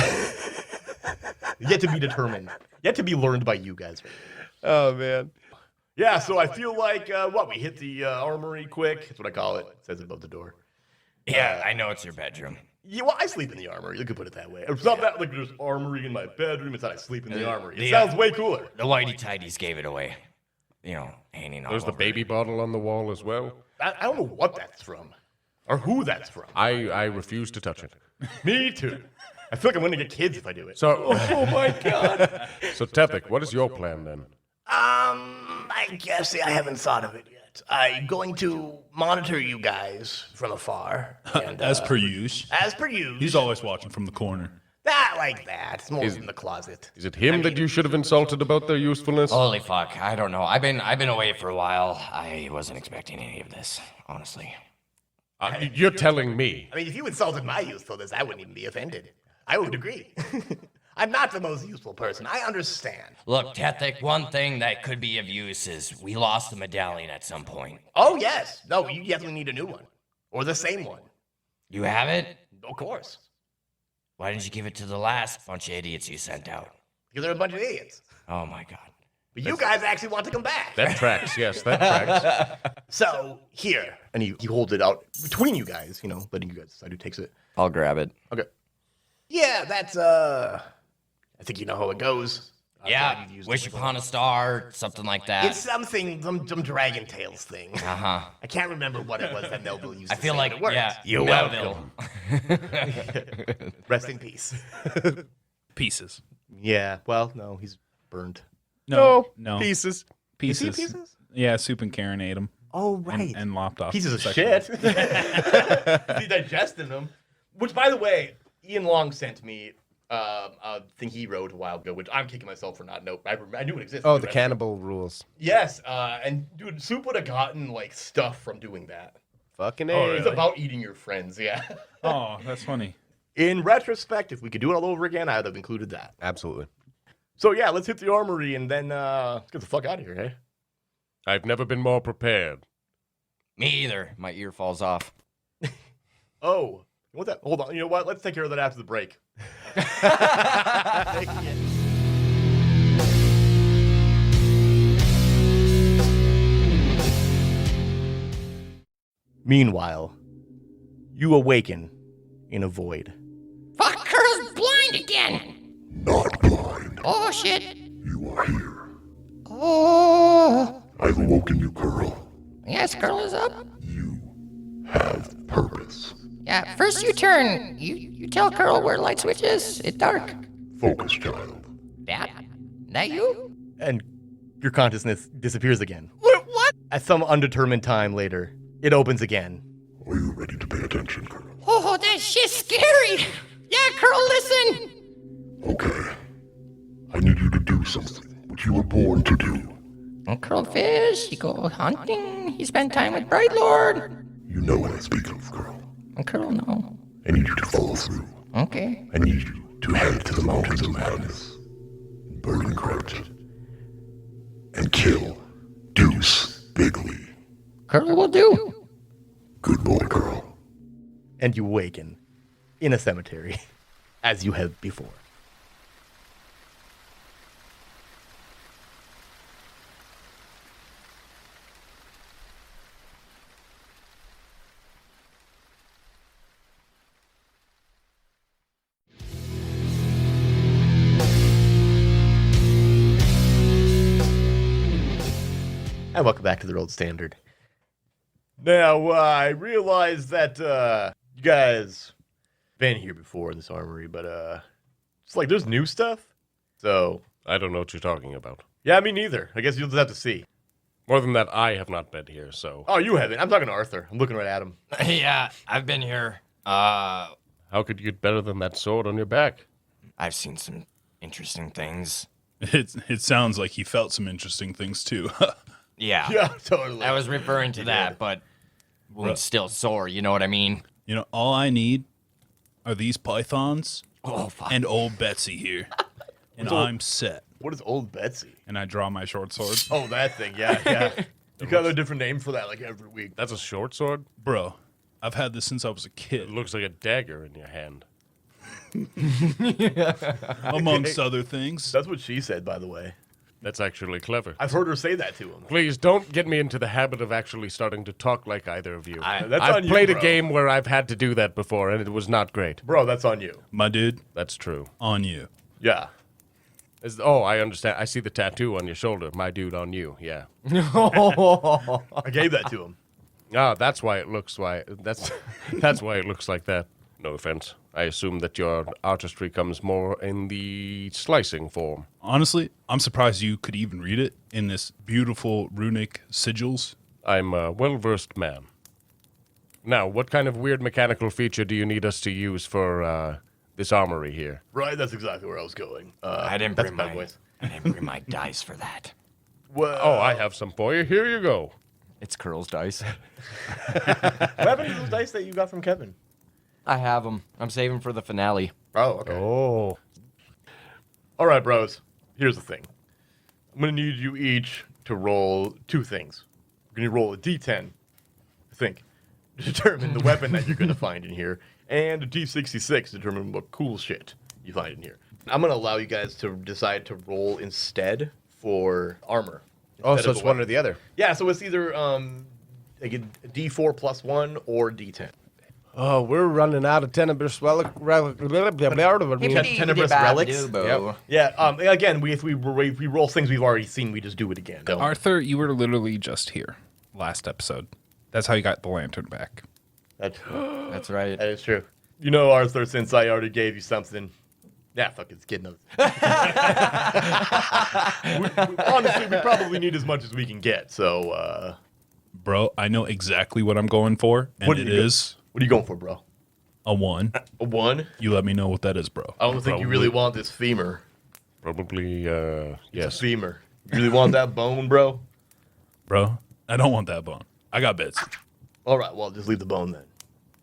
Yet to be determined. Yet to be learned by you guys. Oh, man. Yeah, so I feel like, we hit the armory quick. That's what I call it. It says it above the door. Yeah, I know it's your bedroom. Yeah, well, I sleep in the armory. You could put it that way. It's not that like there's armory in my bedroom. It's that I sleep in the armory. It the, sounds way cooler. The whitey tidies gave it away. Hanging all There's the over. baby bottle on the wall as well. I don't know what that's from. Or who that's from. I refuse to touch it. Me too. I feel like I'm going to get kids if I do it. So, Oh my god. so Tethek, what is your plan then? I guess I haven't thought of it yet. I'm going to monitor you guys from afar. And, As per usual. As per usual. He's always watching from the corner. Not like that. It's more in the closet. Is it him that you should have insulted about their usefulness? Holy fuck! I don't know. I've been away for a while. I wasn't expecting any of this, honestly. You're telling me. I mean, if you insulted my usefulness, I wouldn't even be offended. I would agree. I'm not the most useful person. I understand. Look, Tethek, one thing that could be of use is we lost the medallion at some point. Oh, yes. No, you definitely need a new one. Or the same one. You have it? Of course. Why didn't you give it to the last bunch of idiots you sent out? Because they're a bunch of idiots. Oh my god. But you guys actually want to come back. That tracks, yes, that tracks. So, here. And he holds it out between you guys, letting you guys decide who takes it. I'll grab it. Okay. Yeah, that's, I think you know how it goes. Yeah, You've used wish it before. upon a star, something like that. It's something, some Dragon Tales thing. Uh-huh. I can't remember what it was that Melville used I to feel say, like, but it works. yeah, You're Melville. Rest in peace. Pieces. Yeah, well, no, he's burned. No. Pieces. Is he Pieces. pieces? Yeah, Soup and Karen ate them. Oh, right. And lopped off. Pieces of section. shit. He digested them. Which, by the way, Ian Long sent me a thing he wrote a while ago, which I'm kicking myself for not. Nope, I knew it existed. Oh, the but I- cannibal rules. Yes, and dude, Soup would have gotten like stuff from doing that. Fucking Oh, A. It's about eating your friends. Yeah. Oh, that's funny. In retrospect, if we could do it all over again, I would have included that. Absolutely. So yeah, let's hit the armory and then let's get the fuck out of here, hey? I've never been more prepared. Me either. My ear falls off. Oh, what that? Hold on. You know what? Let's take care of that after the break. Meanwhile, you awaken in a void. Fuck, Curl's blind again! Not blind. Oh shit! You are here. Oh! I've awoken you, Curl. Yes, Curl is up. You have purpose. Yeah, first you turn. You tell Curl where light switch is. It's dark. Focus, child. That you? And your consciousness disappears again. What? At some undetermined time later, it opens again. Are you ready to pay attention, Curl? Oh, that shit's scary! Yeah, Curl, listen! Okay. I need you to do something which you were born to do. Curl fish, he go hunting, he spend time with Bright Lord. You know what I speak of, Curl. Curl, no. I need you to follow through. Okay. I need you to head to the Mountains of Madness, Burden Crypt, and kill Deuce Bigley. Curl will do. Good boy, Curl. And you awaken in a cemetery, as you have before. And welcome back to the Old Standard. Now, I realize that you guys been here before in this armory, but it's like there's new stuff. So, I don't know what you're talking about. yeah, me neither. I guess you'll just have to see. More than that, I have not been here, so. Oh, you haven't. I'm talking to Arthur. I'm looking right at him. Yeah, I've been here. How could you get better than that sword on your back? I've seen some interesting things. It sounds like he felt some interesting things too. Yeah. Yeah, totally. I was referring to that, but wound's still sore, you know what I mean? You know, all I need are these pythons Oh, fuck. and old Betsy here. And I'm set. What is old Betsy? And I draw my short sword. Oh, that thing. Yeah, yeah. You got a different name for that like every week. That's a short sword? Bro, I've had this since I was a It kid, looks like a dagger in your hand. amongst other things. That's what she said, by the way. That's actually clever. I've heard her say that to him. Please don't get me into the habit of actually starting to talk like either of you. That's I've on you, played a bro. game where I've had to do that before, and it was not great. Bro, that's on you. My dude, That's true. on you. Yeah. I understand. I see the tattoo on your shoulder. My dude on you. Yeah. I gave that to him. Ah, that's why it looks that's why it looks like that. No offense. I assume that your artistry comes more in the slicing form. Honestly, I'm surprised you could even read it in this beautiful runic sigils. I'm a well-versed man. Now, what kind of weird mechanical feature do you need us to use for this armory here? Right, that's exactly where I was going. I didn't that's bring bad my voice. I didn't bring my dice for that. Well, Oh, I have some for you. Here you go. It's Curl's dice. what happened to those dice that you got from Kevin? I have them. I'm saving for the finale. Oh, okay. Oh. All right, bros. Here's the thing. I'm going to need you each to roll two things. We're going to roll a d10, I think, to determine the weapon that you're going to find in here, and a d66 to determine what cool shit you find in here. I'm going to allow you guys to decide to roll instead for armor. Oh, instead so of it's a one or weapon. the other. Yeah, so it's either like a d4 plus 1 or d10. Oh, we're running out of tenebrous relic. Tenebrous relics? Yep. Yeah, again, if we roll things we've already seen, we just do it again. So, Arthur, you were literally just here last episode. That's how you got the lantern back. That's right. that is true. You know, Arthur, since I already gave you something. Yeah, fuck it, kid knows. Honestly, we probably need as much as we can get, so, Bro, I know exactly what I'm going for, and What do it you go- is what are you going for, bro? a 1. A 1? You let me know what that is, bro. I don't think you really want this femur. Probably, yes. Femur. You really want that bone, bro? Bro, I don't want that bone. I got bits. All right, well, just leave the bone then.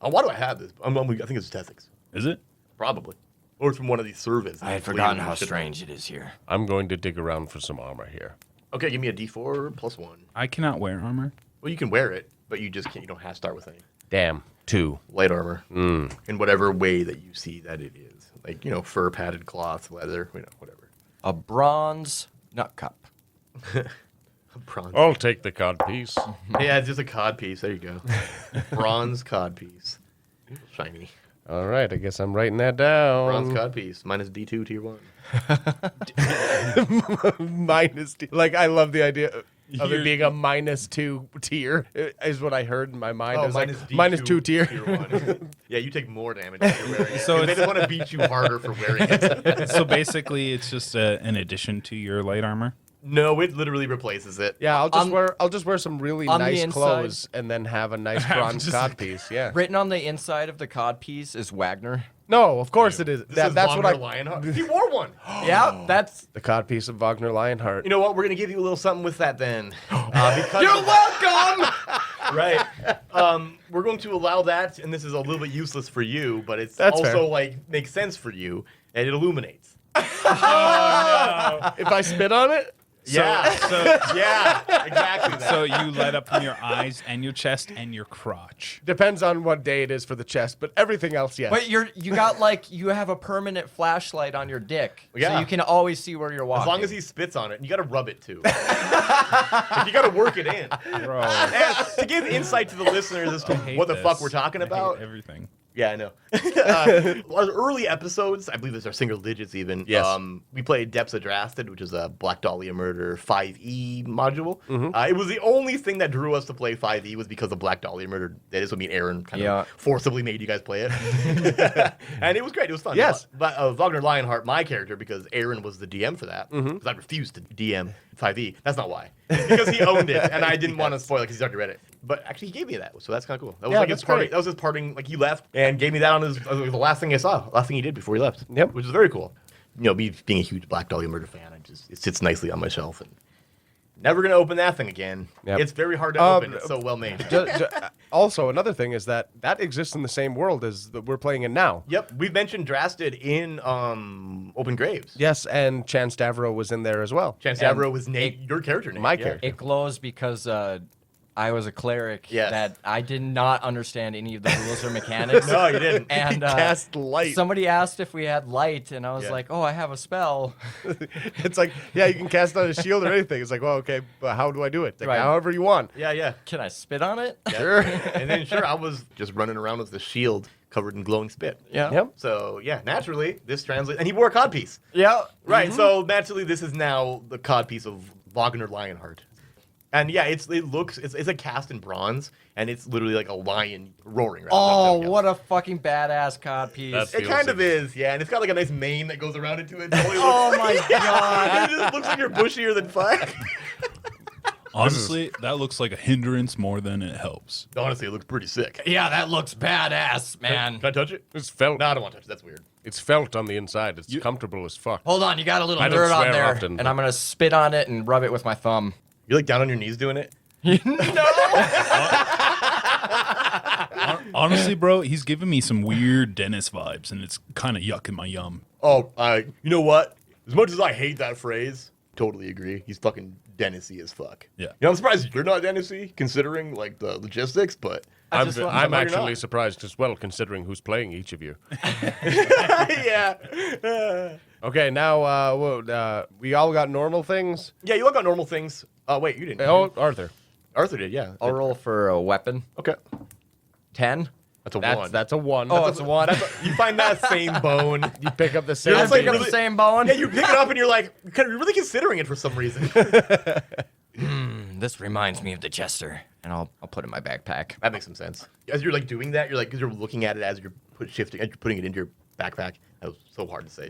Why do I have this? I think it's ethics. Is it? Probably. Or it's from one of these surveys. I had forgotten how strange it is here. I'm going to dig around for some armor here. Okay, give me a d4 plus 1. I cannot wear armor. Well, you can wear it, but you just can't. You don't have to start with any Damn. 2. light armor in whatever way that you see that it is. Like, fur, padded cloth, leather, whatever. A bronze nut cup. Bronze. I'll take the cod piece. Yeah, it's just a cod piece. There you go. Bronze cod piece. Shiny. All right, I guess I'm writing that down. Bronze cod piece. Minus D2 tier 1. Minus two. Like, I love the idea of it being a -2 tier, is what I heard in my mind. It was like, -2 tier. 1. Yeah, you take more damage if you're wearing it. So So they it's- just want to beat you harder for wearing it. So basically, it's just an addition to your light armor. No, it literally replaces it. Yeah, I'll just wear some really on the nice inside- clothes and then have a nice bronze cod piece. Yeah. Written on the inside of the cod piece is Wagner. No, of course it is. This is That's what Wagner I. Lionheart. He wore one. Yeah, that's. The cod piece of Wagner Lionheart. You know what? We're gonna give you a little something with that then. Because You're welcome. right. We're going to allow that, and this is a little bit useless for you, but it's That's also fair. like makes sense for you, and it illuminates. If I spit on it, Yeah. Yeah. Exactly. That. So you light up from your eyes and your chest and your crotch. depends on what day it is for the chest, but everything else, yes. But you have a permanent flashlight on your dick, so Yeah. you can always see where you're walking. as long as he spits on it, and you got to rub it too. Like, you got to work it in. Bro, And to give insight to the listeners as to what the fuck we're talking I hate about. everything. Yeah, I know. Our early episodes, I believe it's our single digits even. Yes. We played Depths of Drasted, which is a Black Dahlia Murder 5e module. Mm-hmm. It was the only thing that drew us to play 5e was because of Black Dahlia Murder. That is what me and Aaron kind Yeah. of forcibly made you guys play it. And it was great. It was fun. Yes. But Wagner Lionheart, my character, because Aaron was the DM for that, Mm-hmm. because I refused to DM 5e. That's not why. because he owned it, and I didn't want to spoil it because he's already read it. But actually, he gave me that, so that's kind of cool. That was Yeah, like his that's parting. great. That was his parting. Like he left and gave me that on his the last thing I saw, last thing he did before he left. Yep. Which is very cool. You know, me being a huge Black Dahlia Murder fan, it sits nicely on my shelf and. Never gonna open that thing again. Yep. It's very hard to open. It's so well made. Also, another thing is that exists in the same world as that we're playing in now. Yep, we've mentioned Drasted in Open Graves. Yes, and Chance Davro was in there as well. Chance Davro was your character name. My yeah. character. It glows because I was a cleric Yes. that I did not understand any of the rules or mechanics. No, you didn't. And Cast light. somebody asked if we had light, and I was Yeah. like, "Oh, I have a spell." It's like, yeah, you can cast on a shield or anything. It's like, well, okay, but how do I do it? Like, Right. however you want. Yeah, yeah. Can I spit on it? Sure. And then I was just running around with the shield covered in glowing spit. Yeah. Yep. So yeah, naturally this translates, and he wore a codpiece. Yeah. Right. So naturally, this is now the codpiece of Wagner Lionheart. And yeah, it's a cast in bronze, and it's literally like a lion roaring. Oh, what a fucking badass codpiece. That's- It kind of is, yeah, and it's got like a nice mane that goes around into it. Oh my god. It just looks like you're bushier than fuck. Honestly, that looks like a hindrance more than it helps. Honestly, it looks pretty sick. Yeah, that looks badass, man. Can I touch it? It's felt. No, I don't want to touch it. That's weird. It's felt on the inside. It's comfortable as fuck. Hold on, you got a little I don't dirt on swear there, often, and but- I'm gonna spit on it and rub it with my thumb. You're like down on your knees doing it. Honestly, bro, he's giving me some weird Dennis vibes, and it's kind of yucking my yum. Oh, you know what? As much as I hate that phrase, totally agree. He's fucking Dennis-y as fuck. Yeah. You know, I'm surprised you're not Dennis-y, considering like the logistics, but I'm glad you're actually not. surprised as well, considering who's playing each of you. yeah. Okay, now we all got normal things. Yeah, you all got normal things. Wait, you didn't. Oh, Arthur. Arthur did, yeah. I'll roll for a weapon. Okay. 10. That's a one. That's a one. Oh, That's it's a 1. You find that same bone. you pick up the same. You're That's like like really- the same bone. Yeah, you pick it up and you're like, you're really considering it for some reason. This reminds me of the jester, and I'll put it in my backpack. That makes some sense. As you're like doing that, you're like, because you're looking at it as you're putting it into your backpack. That was so hard to say.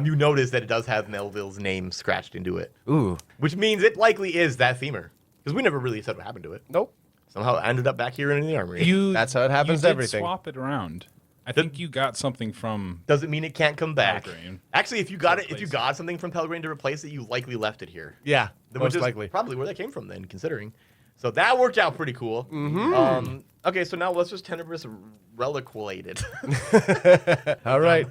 You notice that it does have Melville's name scratched into it, Ooh. which means it likely is that femur. Because we never really said what happened to it. Nope. Somehow it ended up back here in the armory. That's how it happens You to did everything. swap it around. I think you got something from. Doesn't mean it can't come back. Pelgrane. Actually, if you got it, if you replace it. got something from Pelgrane to replace it, you likely left it here. Yeah, Which most is likely. probably where that came from then, considering. So that worked out pretty cool. Okay, so now let's just tenebrous reliquate it. All right.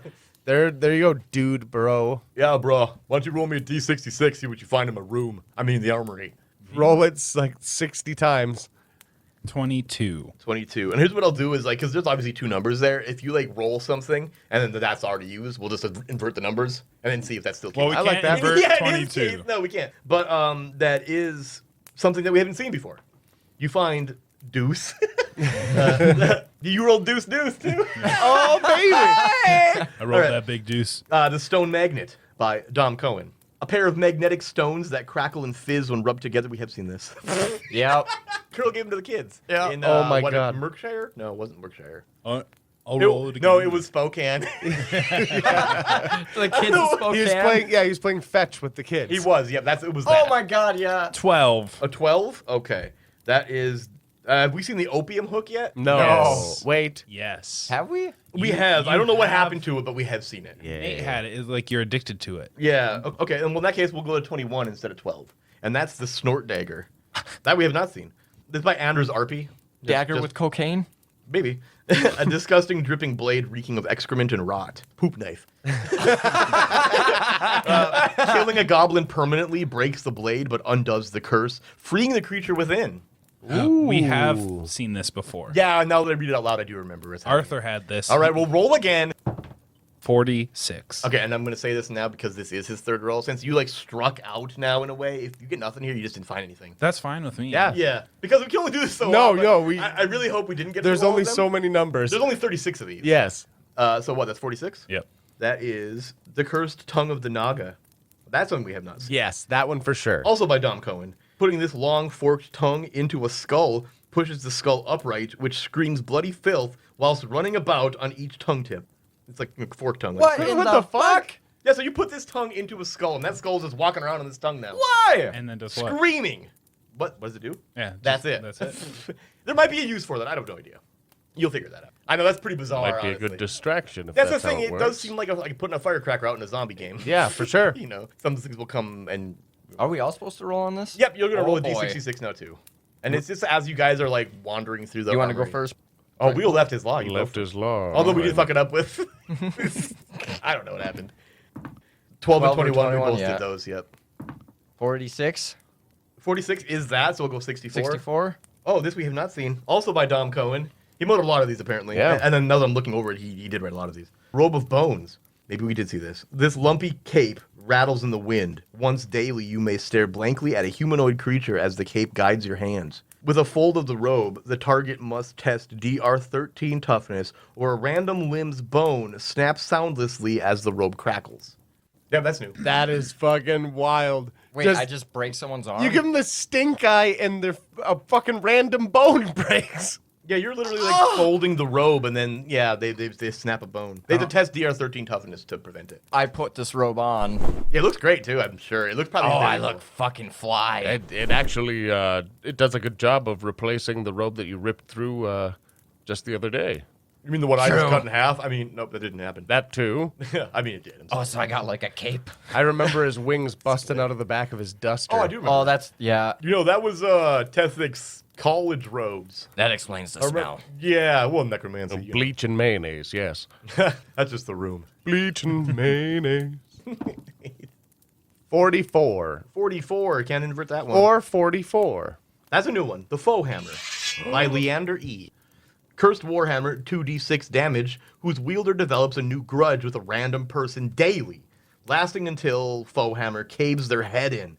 There you go, dude, bro. Yeah, bro. Why don't you roll me a D66, see what you find in my room. I mean, the armory. Roll it like 60 times. 22. 22. And here's what I'll do is, like, because there's obviously two numbers there. If you, like, roll something, and then that's already used, we'll just invert the numbers, and then see if that's still Well, we counts. can't like that. invert Yeah, in this 22. case, no, we can't. But that is something that we haven't seen before. You find Deuce. You rolled Deuce too. Oh, baby. I rolled All right. that big deuce. The Stone Magnet by Dom Cohen. A pair of magnetic stones that crackle and fizz when rubbed together. We have seen this. Yep. Colonel gave them to the kids. Yeah. In, Oh my God. Merkshire? No, it wasn't Merkshire. I'll roll it again. No, it was Spokane. The kids spoke He was playing. Yeah, he was playing fetch with the kids. He was. Yeah, it was that. Oh my god, yeah. 12. A 12? Okay. That is. Have we seen the opium hook yet? No. Yes. Wait. Yes. Have we? We have. I don't know what happened to it, but we have seen it. Nate had it. It's like you're addicted to it. Yeah. Okay. And well, in that case, we'll go to 21 instead of 12. And that's the Snort Dagger. That we have not seen. This is by Anders Arpey. Dagger with cocaine? Maybe. A disgusting dripping blade reeking of excrement and rot. Poop knife. Killing a goblin permanently breaks the blade but undoes the curse, freeing the creature within. We have seen this before. Yeah, now that I read it out loud, I do remember it's happening. Arthur had this. All right, we'll roll again. 46. Okay, and I'm going to say this now because this is his third roll. Since you, like, struck out now in a way, if you get nothing here, you just didn't find anything. That's fine with me. Yeah. Yeah, because we can only do this so No, often. no, we- I really hope we didn't get There's through all only of them. so many numbers. There's only 36 of these. Yes. So what, that's 46? Yep. That is The Cursed Tongue of the Naga. That's one we have not seen. Yes, that one for sure. Also by Dom Cohen. Putting this long forked tongue into a skull pushes the skull upright, which screams bloody filth whilst running about on each tongue tip. It's like a forked tongue. What Like, in What the the fuck? Yeah, so you put this tongue into a skull, and that skull's just walking around on this tongue now. Why? And then does what? Screaming. What does it do? Yeah, That's it. That's it. There might be a use for that. I have no idea. You'll figure that out. I know that's pretty bizarre. Might be a honestly. good distraction if That's that's the thing. how It it does works. seem like putting a firecracker out in a zombie game. Yeah, for sure. You know, some things will come and. Are we all supposed to roll on this? Yep, you're gonna roll a boy. D66 now too. And it's just as you guys are like wandering through the. You want to go armory. first? Oh, Wheel left his law. You Left go is law. Although we did fuck it up with. I don't know what happened. 12 and 12 or 21, we 21, both yeah. did those, yep. 46, 46 is that, so we'll go 64. 64. Oh, this we have not seen. Also by Dom Cohen. He wrote a lot of these, apparently. Yeah. And then now that I'm looking over it, he did write a lot of these. Robe of Bones. Maybe we did see this. This lumpy cape rattles in the wind. Once daily, you may stare blankly at a humanoid creature as the cape guides your hands. With a fold of the robe, the target must test DR13 toughness, or a random limb's bone snaps soundlessly as the robe crackles. Yeah, that's new. That is fucking wild. Wait, I just break someone's arm? You give them the stink eye and their a fucking random bone breaks. Yeah, you're literally like folding the robe, and then they snap a bone. They have to test DR13 toughness to prevent it. I put this robe on. Yeah, it looks great too. I'm sure it looks probably. Oh, I very look fucking fly. It actually it does a good job of replacing the robe that you ripped through just the other day. You mean the one I just True. cut in half? I mean, nope, that didn't happen. That too. I mean, it did. I'm Oh, sorry. so I got like a cape. I remember his wings busting out of the back of his duster. Oh, I do remember. Oh, that's, yeah. You know, that was Tethic's college robes. That explains the smell. Yeah, well, necromancy. you know. Bleach and mayonnaise, yes. That's just the room. Bleach and mayonnaise. 44. 44. Can't invert that one. Or 44. That's a new one. The Foe Hammer by Leander E. Cursed Warhammer, 2d6 damage, whose wielder develops a new grudge with a random person daily, lasting until Foe Hammer caves their head in.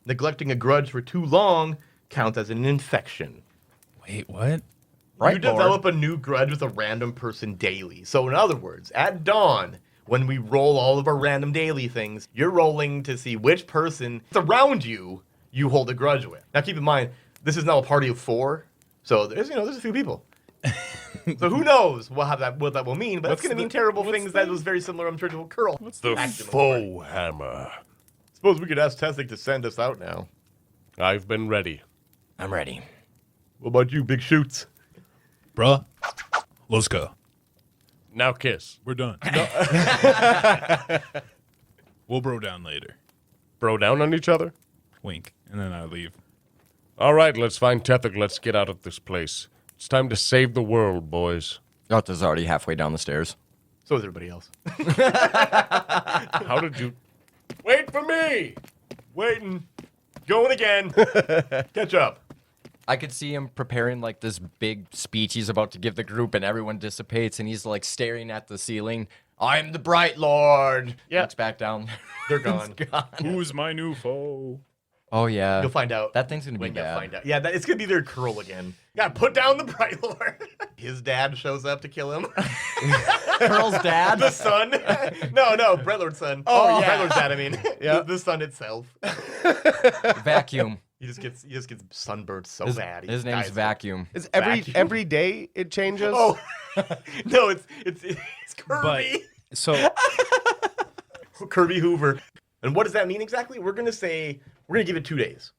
Neglecting a grudge for too long counts as an infection. Wait, what? Right, You develop a new grudge with a random person daily. So in other words, at dawn, when we roll all of our random daily things, you're rolling to see which person around you hold a grudge with. Now keep in mind, this is now a party of 4, so there's a few people. So who knows what that will mean, but it's going to mean terrible things that was very similar, I'm sure, to a curl. What's The Foe Hammer. Suppose we could ask Tethic to send us out now. I've been ready. I'm ready. What about you, Big Shoots? Bruh, let's go. Now kiss. We're done. We'll bro down later. Bro down on each other? Wink. And then I leave. All right, let's find Tethic. Let's get out of this place. It's time to save the world, boys. Otto's already halfway down the stairs. So is everybody else. How did you... Wait for me! Waiting. Going again. Catch up. I could see him preparing like this big speech he's about to give the group, and everyone dissipates, and he's like staring at the ceiling. I'm the Bright Lord. Yeah. Looks back down. They're gone. Who's my new foe? Oh yeah. You'll find out. That thing's gonna be when you bad. find out. Yeah, it's gonna be their curl again. Yeah, put down the Bright Lord. His dad shows up to kill him. Curl's dad. The son. No, Bright Lord's son. Oh, yeah. Bright Lord's dad. I mean, Yeah. the son itself. Vacuum. He just gets sunburned so His, bad. He his name's dies. Vacuum. Is Vacuum. every day it changes? Oh, no, it's Kirby. So, Kirby Hoover. And what does that mean exactly? We're gonna give it 2 days.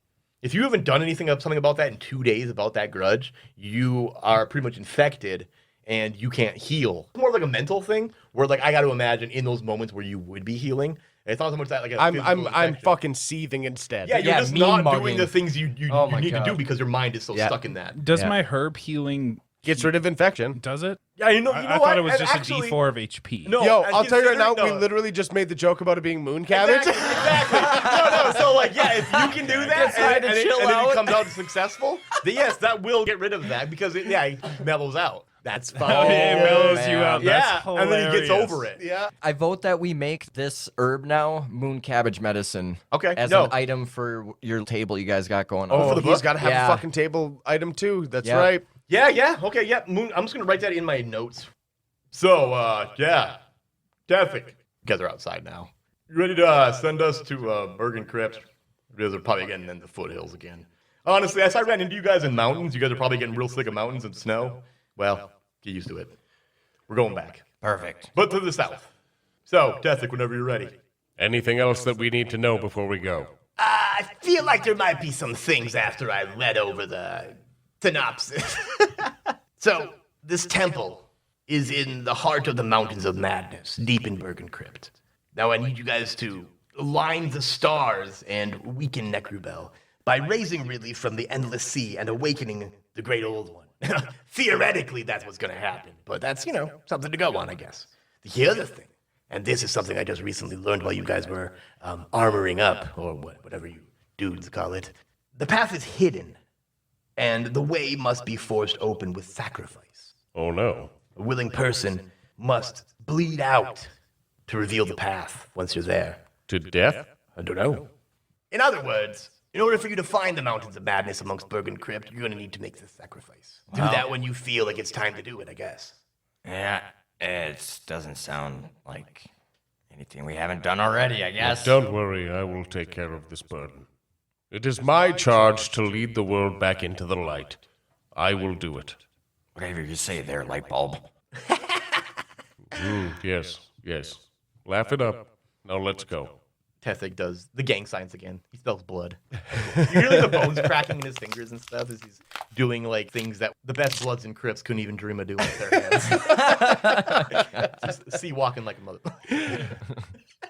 If you haven't done something about that in 2 days about that grudge, you are pretty much infected and you can't heal. It's more like a mental thing where like I got to imagine in those moments where you would be healing. It's not so much that like a I'm physical infection. fucking seething instead. Yeah, you're Yeah, just mean not mugging. doing the things you Oh my need to do God. because your mind is so Yeah. stuck in that. does Yeah. my herb healing... Gets rid of infection. Does it? Yeah, you know I what? thought it was And just actually- a D4 of HP. No, Yo, and I'll tell you right now, considering- we literally just made the joke about it being moon cabbage. Exactly. No. So like, yeah, if you can do that Decide and to it chill then out. it comes out successful, then yes, that will get rid of that because it mellows out. That's fine. Oh, it mellows you man. out. Yeah, That's and then he gets hilarious. over it. Yeah. I vote that we make this herb now moon cabbage medicine. Okay, As no. an item for your table you guys got going Oh, on. for the He's book? got to have Yeah. a fucking table item too. That's Yeah. right. Yeah. Okay, yeah. Moon. I'm just gonna write that in my notes. So, yeah, Tethic. You guys are outside now. You ready to send us to Bergen Crypt? You guys are probably getting in the foothills again. Honestly, as I ran into you guys in mountains, you guys are probably getting real sick of mountains and snow. Well, get used to it. We're going back, Perfect. but to the south. So, Tethic, whenever you're ready. Anything else that we need to know before we go? I feel like there might be some things after I read over the synopsis. So, this temple is in the heart of the Mountains of Madness, deep in Bergen Crypt. Now, I need you guys to align the stars and weaken Necrubel by raising Ridley from the endless sea and awakening the great old one. Theoretically, that's what's going to happen, but that's, something to go on, I guess. The other thing, and this is something I just recently learned while you guys were armoring up, or whatever you dudes call it. The path is hidden, and the way must be forced open with sacrifice. Oh no. A willing person must bleed out to reveal the path once you're there. To death? I don't know. In other words, in order for you to find the Mountains of Madness amongst Bergen Crypt, you're going to need to make this sacrifice. Do that when you feel like it's time to do it, I guess. Yeah, it doesn't sound like anything we haven't done already, I guess. Don't worry, I will take care of this burden. It is my charge to lead the world back into the light. I will do it. Whatever you say there, light bulb. Yes. Laugh it up. Now let's go. Tethig does the gang signs again. He spells blood. You hear like the bones cracking in his fingers and stuff as he's doing like things that the best bloods and Crips couldn't even dream of doing with their hands. Just see walking like a mother.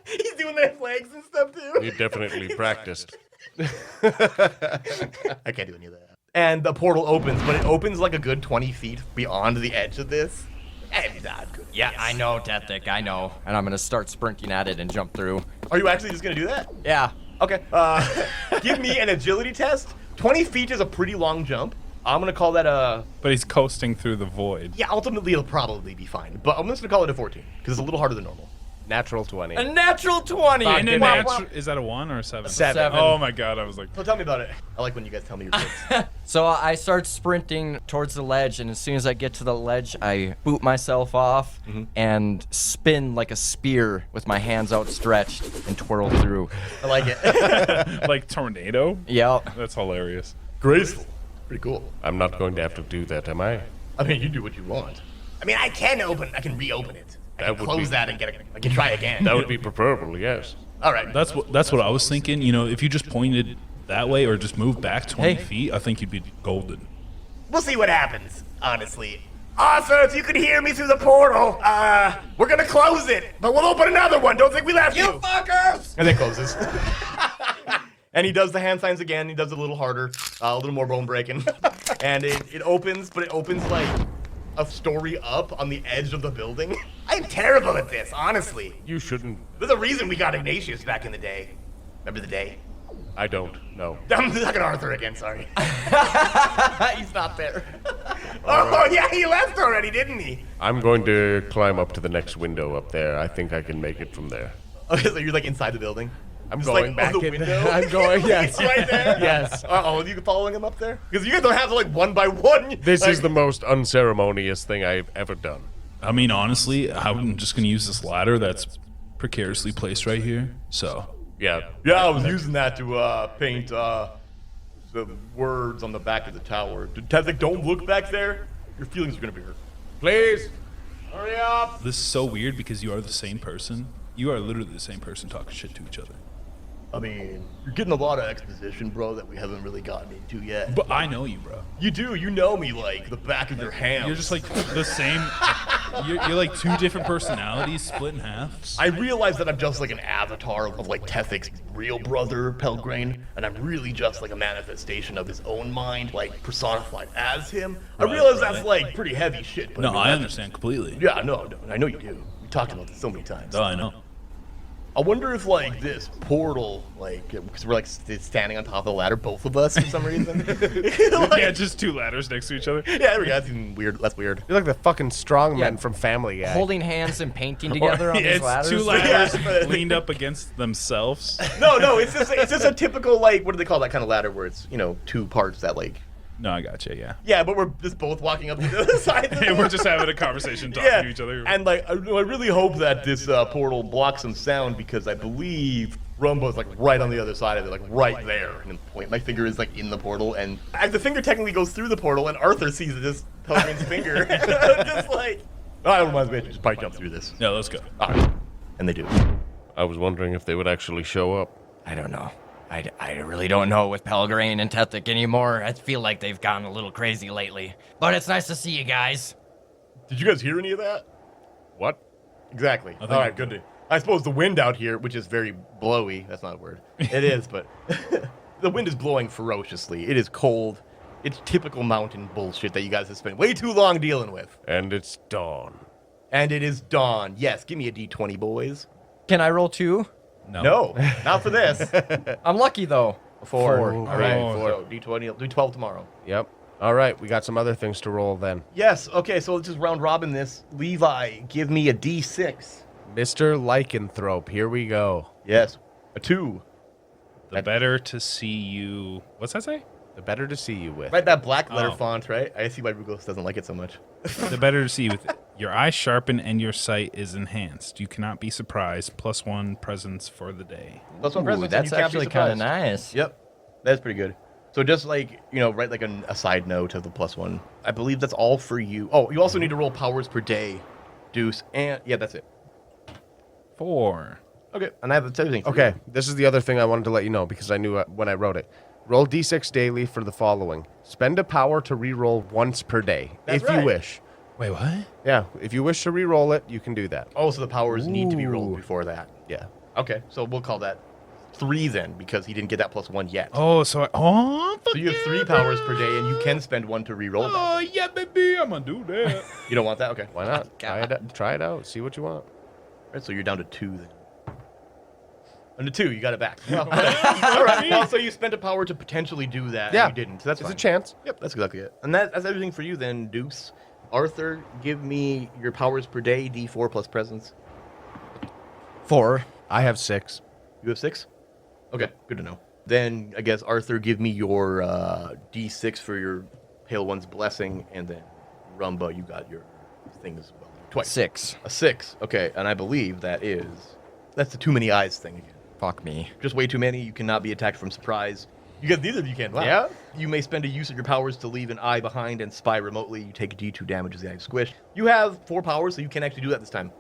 He's doing their flags and stuff too. You definitely practiced. I can't do any of that. And the portal opens, but it opens like a good 20 feet beyond the edge of this. And not good. Yeah, I know, Tethik, I know. And I'm gonna start sprinting at it and jump through. Are you actually just gonna do that? Yeah. Okay. Give me an agility test. 20 feet is a pretty long jump. I'm gonna call that a... But he's coasting through the void. Yeah, ultimately it'll probably be fine. But I'm just gonna call it a 14, because it's a little harder than normal. Natural 20. A natural 20! And a is that a 1 or a 7? 7. Oh my god, I was like... So tell me about it. I like when you guys tell me your tricks. So I start sprinting towards the ledge, and as soon as I get to the ledge, I boot myself off and spin like a spear with my hands outstretched and twirl through. I like it. Like tornado? Yep. That's hilarious. Graceful. Pretty cool. I'm not going to have to do that, am I? I mean, you do what you want. I mean, I can reopen it. I That can would close be- that and I can try again. That would be preferable, yes. All right. That's what I was thinking. You know, if you just pointed that way or just moved back 20 Hey. feet, I think you'd be golden. We'll see what happens, honestly. Also, if you could hear me through the portal, we're gonna close it, but we'll open another one. Don't think we left you. fuckers! And then closes. And he does the hand signs again. He does it a little harder, a little more bone breaking. And it opens, but it opens like a story up on the edge of the building. I'm terrible at this, honestly. You shouldn't. There's a reason we got Ignatius back in the day. Remember the day? I don't know. I'm talking Arthur again, sorry. He's not there. Oh, yeah, he left already, didn't he? I'm going to climb up to the next window up there. I think I can make it from there. Okay, so you're like inside the building. I'm Just going like back on the in. window. I'm going, yes. He's right there. Yes. Uh-oh, you following him up there? Because you guys don't have to like one by one. This like, is the most unceremonious thing I've ever done. I mean, honestly, I'm just going to use this ladder that's precariously placed right here. So, Yeah. Yeah, I was using that to paint the words on the back of the tower. Tezek, don't look back there. Your feelings are gonna be hurt. Please. Hurry up. this is so weird because you are the same person. You are literally the same person talking shit to each other. I mean, you're getting a lot of exposition, bro, that we haven't really gotten into yet. But I know you, bro. You do. You know me like the back of your hand. You're just like the same. You're like two different personalities split in half. I realize that I'm just like an avatar of like Tethic's real brother, Pelgrane, and I'm really just like a manifestation of his own mind, like personified as him. I realize that's like pretty heavy shit. But No, mean, I that's- understand completely. Yeah, no, I know you do. We talked about this so many times. Oh, I know. I wonder if like this portal, like, because we're like standing on top of the ladder, both of us for some reason. Like- Yeah, just two ladders next to each other. yeah, there we go. That's even weird. That's weird. You're like the fucking strongman Yeah. from Family Guy. Holding hands and painting together on Yeah, these it's ladders. two ladders Yeah. leaned up against themselves. No, it's just a typical like, what do they call that kind of ladder where it's, you know, two parts that like. No, I gotcha, yeah. Yeah, but we're just both walking up to the other side. Of the And we're just having a conversation talking yeah. to each other. And like, I really hope that this portal blocks some sound because I believe Rumba's like right on the other side of it, like right there. And then point my finger is like in the portal, and the finger technically goes through the portal, and Arthur sees it as Pelgrane's finger. Just like, oh, I don't mind, bitch. Just probably jump through this. Yeah, let's go. All right. And they do. I was wondering if they would actually show up. I don't know. I really don't know with Pelgrane and Tethic anymore. I feel like they've gone a little crazy lately. But it's nice to see you guys. Did you guys hear any of that? What? Exactly. All right, good. I suppose the wind out here, which is very blowy, that's not a word. It is, but the wind is blowing ferociously. It is cold. It's typical mountain bullshit that you guys have spent way too long dealing with. And it's dawn. And it is dawn. Yes, give me a D20, boys. Can I roll 2? No, not for this. I'm lucky though. 4. All right, right. so D20, D12 tomorrow. Yep. All right, we got some other things to roll then. Yes, okay, so let's just round robin this. Levi, give me a D6. Mr. Lycanthrope, here we go. Yes, a 2. The better to see you. What's that say? The better to see you with. Right, that black letter Oh. font, right? I see why Rugos doesn't like it so much. The better to see you with. Your eyes sharpen and your sight is enhanced. You cannot be surprised. +1 presence for the day. Plus one Ooh, presence, and that's you can't be actually kind of surprised. nice. Yep, that's pretty good. So just like, write like a side note of the +1. I believe that's all for you. Oh, you also need to roll powers per day, Deuce, and yeah, that's it. 4. Okay, and that's everything. for Okay, you. this is the other thing I wanted to let you know because I knew when I wrote it. Roll d6 daily for the following. Spend a power to re-roll once per day, That's if right. you wish. Wait, what? Yeah, if you wish to re-roll it, you can do that. Oh, so the powers need to be rolled Ooh. before that. Yeah. Okay, so we'll call that 3 then, because he didn't get that +1 yet. Oh, so fuck So you have 3 powers per day, and you can spend 1 to re-roll that. Oh, yeah, baby, I'm gonna do that. You don't want that? Okay. Why not? Try it out. See what you want. All right, so you're down to 2 then. Under 2, you got it back. Well, all right. Well, so you spent a power to potentially do that, Yeah. and you didn't. So that's It's fine. a chance. Yep, that's exactly it. And that's everything for you then, Deuce. Arthur, give me your powers per day, D4 plus presence. 4. I have 6. You have 6? Okay, good to know. Then I guess Arthur, give me your D6 for your Pale One's blessing, and then Rumba, you got your thing as well. Twice. 6. A 6. Okay, and I believe that's the too many eyes thing again. Fuck me. Just way too many. You cannot be attacked from surprise. You guys, neither of you can. Wow. Yeah. You may spend a use of your powers to leave an eye behind and spy remotely. You take D2 damage as the eye is squished. You have 4 powers, so you can actually do that this time.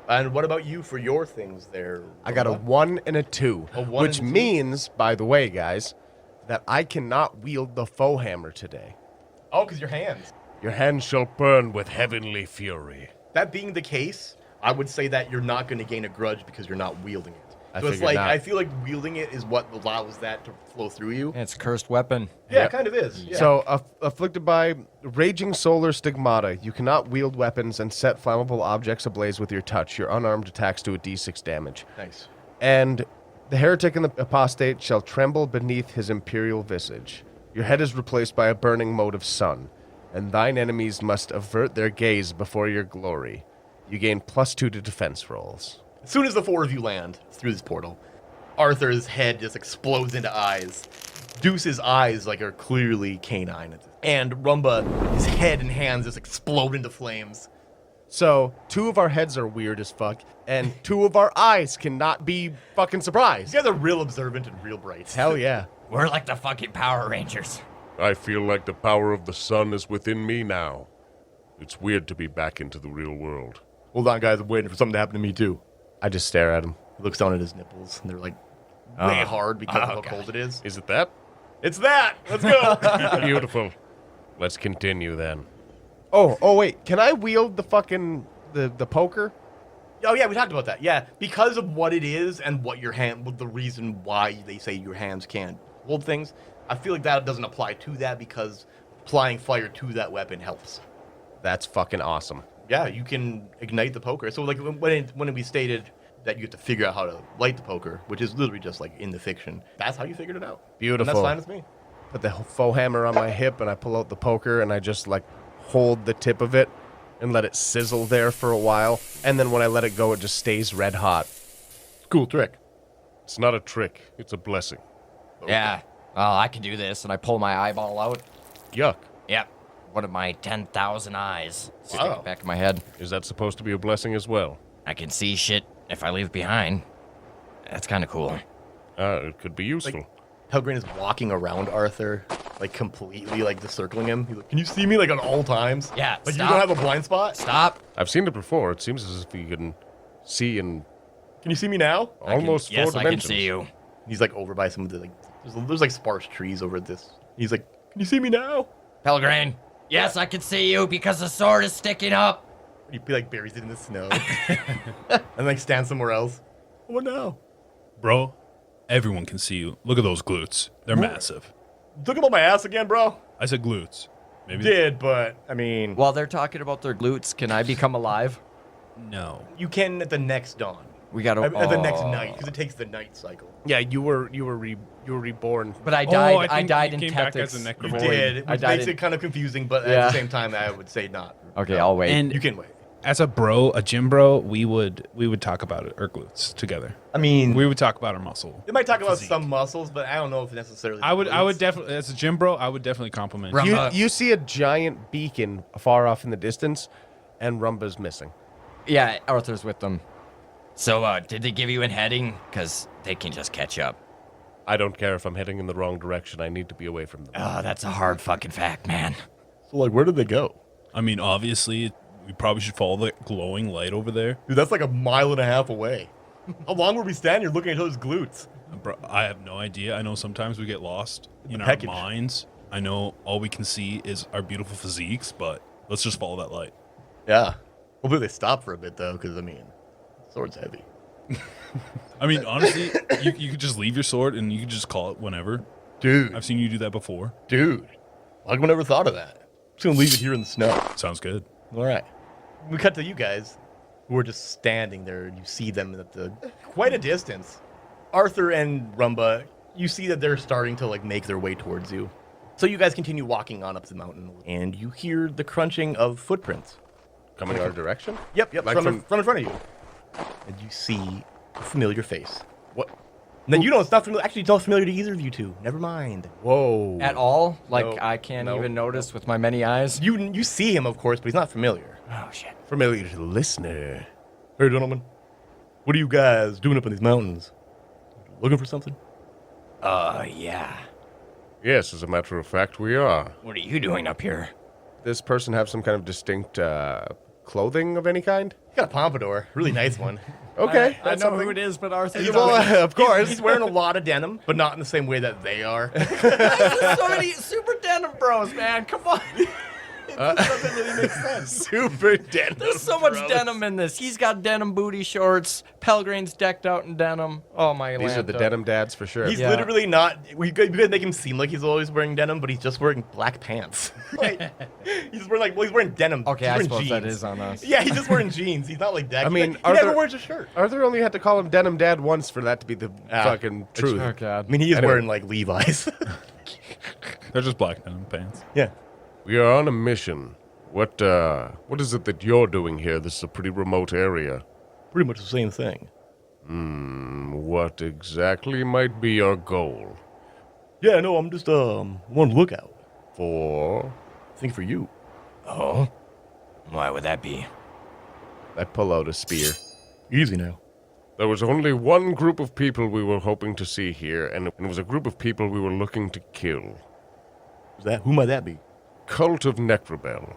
And what about you for your things there? I got a Rumba? 1 and a 2, A 1 which and 2? means, by the way, guys, that I cannot wield the foe hammer today. Oh, because your hands. Your hands shall burn with heavenly fury. That being the case, I would say that you're not going to gain a grudge because you're not wielding it. I So it's figured like, not. I feel like wielding it is what allows that to flow through you. It's a cursed weapon. Yeah, it kind of is. Yeah. So, afflicted by raging solar stigmata, you cannot wield weapons and set flammable objects ablaze with your touch. Your unarmed attacks do a d6 damage. Nice. And the heretic and the apostate shall tremble beneath his imperial visage. Your head is replaced by a burning mote of sun, and thine enemies must avert their gaze before your glory. You gain +2 to defense rolls. As soon as the 4 of you land through this portal, Arthur's head just explodes into eyes. Deuce's eyes are clearly canine. And Rumba, his head and hands just explode into flames. So, 2 of our heads are weird as fuck, and 2 of our eyes cannot be fucking surprised. You guys are real observant and real bright. Hell yeah. We're like the fucking Power Rangers. I feel like the power of the sun is within me now. It's weird to be back into the real world. Hold on, guys. I'm waiting for something to happen to me, too. I just stare at him. He looks down at his nipples, and they're way hard because of how cold it is. Is it that? It's that! Let's go! Beautiful. Let's continue then. Oh, wait. Can I wield the fucking, the poker? Oh, yeah, we talked about that. Yeah, because of what it is and what your the reason why they say your hands can't hold things, I feel like that doesn't apply to that because applying fire to that weapon helps. That's fucking awesome. Yeah, you can ignite the poker. So, when we stated that you have to figure out how to light the poker, which is literally just in the fiction, that's how you figured it out. Beautiful. And that's fine with me. Put the faux hammer on my hip, and I pull out the poker, and I just, hold the tip of it and let it sizzle there for a while. And then when I let it go, it just stays red hot. Cool trick. It's not a trick. It's a blessing. Yeah. Oh, I can do this. And I pull my eyeball out. Yuck. Yep. One of my 10,000 eyes. Stick Wow. it back in my head. Is that supposed to be a blessing as well? I can see shit if I leave behind. That's kind of cool. It could be useful. Pelgrane is walking around Arthur, completely, just circling him. He's like, can you see me, at all times? Yeah, You stop. don't have a blind spot? Stop. I've seen it before. It seems as if you can see and Can you see me now? Almost Yes, four I can dimensions. see you. He's like over by some of the like. There's like sparse trees over this. He's like, can you see me now? Pelgrane. Yes, I can see you because the sword is sticking up. He like buries it in the snow, and like stands somewhere else. What now? Bro, everyone can see you. Look at those glutes. They're massive. Talking about my ass again, bro? I said glutes. Maybe. Did, but I mean, While they're talking about their glutes, can I become alive? No. you can at the next dawn, We gotta. at the next night, because it takes the night cycle. Yeah, you were reborn. But I Oh, died. I I think died you in came back as a Tethys. necro- You Void. did, I which died makes in- it kind of confusing, but at Yeah. the same time, I would say not. Okay, I'll wait. And You can wait. as a bro, a gym bro, we would talk about it, our glutes together. I mean, We would talk about our muscle. they might talk about physique. some muscles, but I don't know if necessarily. I would glutes. definitely, as a gym bro, I would definitely compliment Rum- you. You see a giant beacon far off in the distance, and Rumba's missing. Yeah, Arthur's with them. So, did they give you a heading? Because they can just catch up. I don't care if I'm heading in the wrong direction. I need to be away from them. Oh, that's a hard fucking fact, man. So, like, where did they go? I mean, obviously, we probably should follow the glowing light over there. Dude, that's like 1.5 miles away. How long were we standing here looking at those glutes? Bro, I have no idea. I know sometimes we get lost in our package. minds. I know all we can see is our beautiful physiques, but let's just follow that light. Yeah. Hopefully they stop for a bit, though, because, I mean, sword's heavy. I mean, honestly, you could just leave your sword and you could just call it whenever. Dude, I've seen you do that before. dude. Like, I never thought of that. Just gonna leave it here in the snow. Sounds good. All right. We cut to you guys, who are just standing there, and you see them at quite a distance. Arthur and Rumba, you see that they're starting to like make their way towards you. So you guys continue walking on up the mountain, and you hear the crunching of footprints. Coming our direction? Yep, Like from from- in front of you. And you see a familiar face. What? And then you know it's not familiar. Actually, it's not familiar to either of you two. Never mind. Whoa. At all? Like, No, I can't no, even notice with my many eyes? You see him, of course, but he's not familiar. Oh, shit. Familiar to the listener. Hey, gentlemen, what are you guys doing up in these mountains? Looking for something? Yeah. Yes, as a matter of fact, we are. What are you doing up here? This person have some kind of distinct clothing of any kind? He got a pompadour, really nice one. Okay. I that's know something. who it is, but Arthur. Well, of course. He's wearing a lot of denim, but not in the same way that they are. so many super denim bros, man. Come on. Doesn't really make sense. Super denim. There's so much denim in this. He's got denim booty shorts. Pelgrane's decked out in denim. Oh my! These are the denim dads for sure. He's Yeah. literally not. We could make him seem like he's always wearing denim, but he's just wearing black pants. Like, he's wearing he's wearing denim. Okay, he's I wearing suppose that jeans. is on us. Yeah, he's just wearing jeans. He's not like that. I mean, he never Arthur- wears a shirt. Arthur only had to call him denim dad once for that to be the fucking truth. Oh god. I mean, he is Anyway. wearing like Levi's. They're just black denim pants. Yeah. We are on a mission. What is it that you're doing here? This is a pretty remote area. Pretty much the same thing. What exactly might be your goal? Yeah, no, I'm just on the lookout. For I think for you. Oh? Why would that be? I pull out a spear. Easy now. there was only one group of people we were hoping to see here, and it was a group of people we were looking to kill. Who's that? Who might that be? Cult of Necrobell.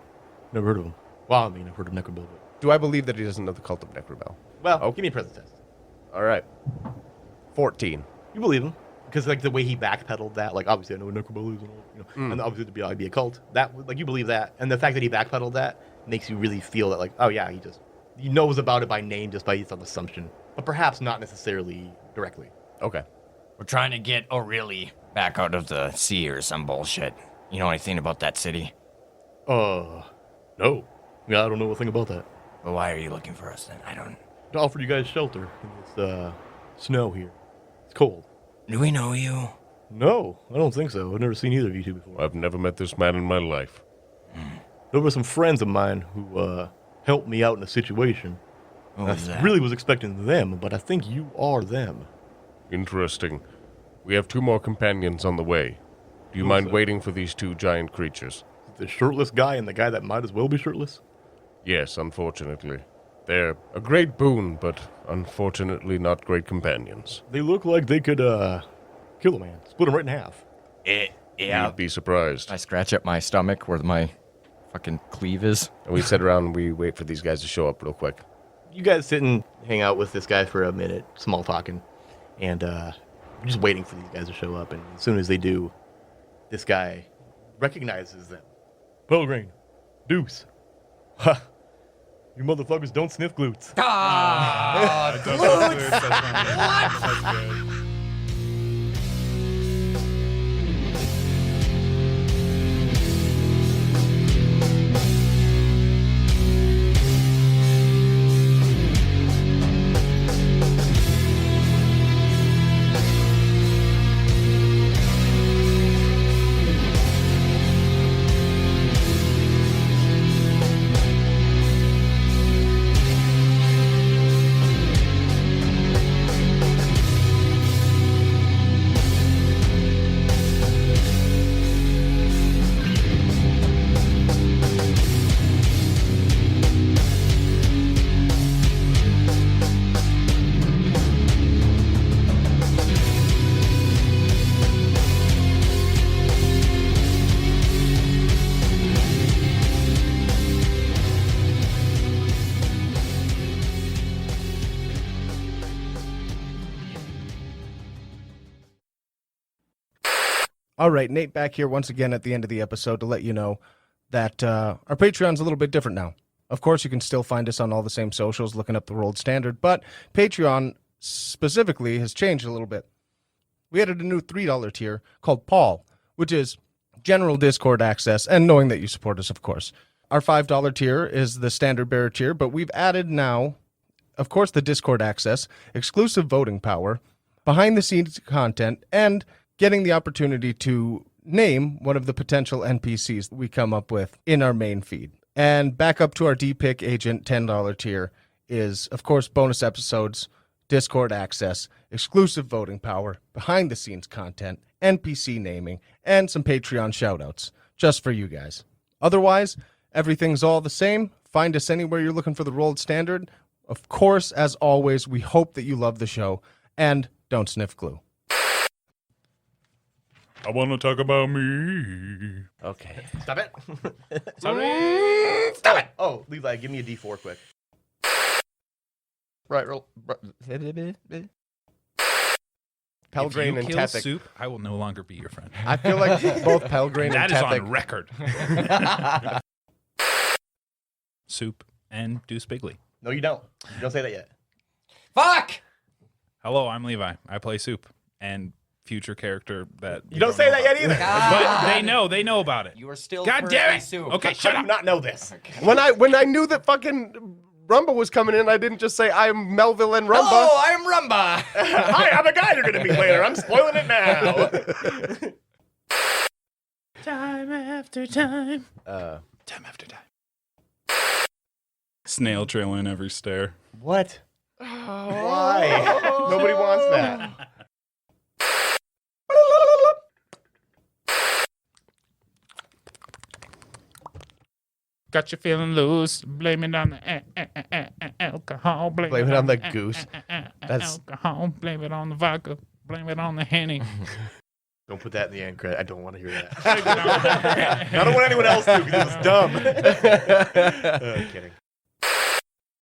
Never heard of him. Well, I mean, I've heard of Necrobill, but... Do I believe that he doesn't know the cult of Necrobell? Well, give me a presence test. All right. 14. You believe him. Because, like, the way he backpedaled that, like, obviously I know what Necrobill is and all, you know, and obviously it'd be a cult. That, like, you believe that. And the fact that he backpedaled that makes you really feel that, like, oh, yeah, he knows about it by name just by some assumption. But perhaps not necessarily directly. Okay. We're trying to get O'Reilly back out of the sea or some bullshit. You know anything about that city? No. Yeah, I don't know a thing about that. Well, why are you looking for us then? I don't... To offer you guys shelter in this, snow here. It's cold. Do we know you? No, I don't think so. I've never seen either of you two before. I've never met this man in my life. There were some friends of mine who, helped me out in a situation. What was that? Really was expecting them, but I think you are them. Interesting. We have 2 more companions on the way. Do you mind waiting for these 2 giant creatures? The shirtless guy and the guy that might as well be shirtless? Yes, unfortunately. They're a great boon, but unfortunately not great companions. They look like they could, kill a man. Split him right in half. Yeah. You'd be surprised. I scratch at my stomach where my fucking cleave is. And we sit around and we wait for these guys to show up real quick. you guys sit and hang out with this guy for a minute, small talking, and just waiting for these guys to show up. And as soon as they do, this guy recognizes them. Pelgrane, Deuce. Ha! You motherfuckers don't sniff glutes. Ah, All right, Nate back here once again at the end of the episode to let you know that our Patreon's a little bit different now. Of course, you can still find us on all the same socials looking up the Rolled Standard, but Patreon specifically has changed a little bit. We added a new $3 tier called Paul, which is general Discord access and knowing that you support us, of course. Our $5 tier is the standard bearer tier, but we've added now, of course, the Discord access, exclusive voting power, behind-the-scenes content, and getting the opportunity to name one of the potential NPCs we come up with in our main feed. And back up to our D-Pick Agent $10 tier is, of course, bonus episodes, Discord access, exclusive voting power, behind-the-scenes content, NPC naming, and some Patreon shoutouts, just for you guys. Otherwise, everything's all the same. Find us anywhere you're looking for the Rolled Standard. Of course, as always, we hope that you love the show, and don't sniff glue. I want to talk about me. Okay. Stop it. Stop it. Oh, Levi, give me a D4 quick. Right, roll. Pelgrane if and you kill Tethek. Soup, I will no longer be your friend. I feel like both Pelgrane That and is Tethek. on record. Soup and Deuce Bigley. No, you don't. You don't say that yet. fuck! Hello, I'm Levi. I play Soup and future character that You don't say that yet either. But they know about it. You are still God damn it! Soup. Okay, How shut do you up. not know this? When I knew that fucking Rumba was coming in, I didn't just say I'm Melville and Rumba. Hello, I'm Rumba. Hi, I'm a guy you're going to meet later. I'm spoiling it now. Time after time. Time after time. Snail trail in every stair. What? Why? Nobody wants that. Got you feeling loose. Blame it on the alcohol. Blame it on the goose. That's- alcohol. Blame it on the vodka. Blame it on the Henny. Don't put that in the end credit. I don't want to hear that. I don't want anyone else to because it was dumb. Kidding.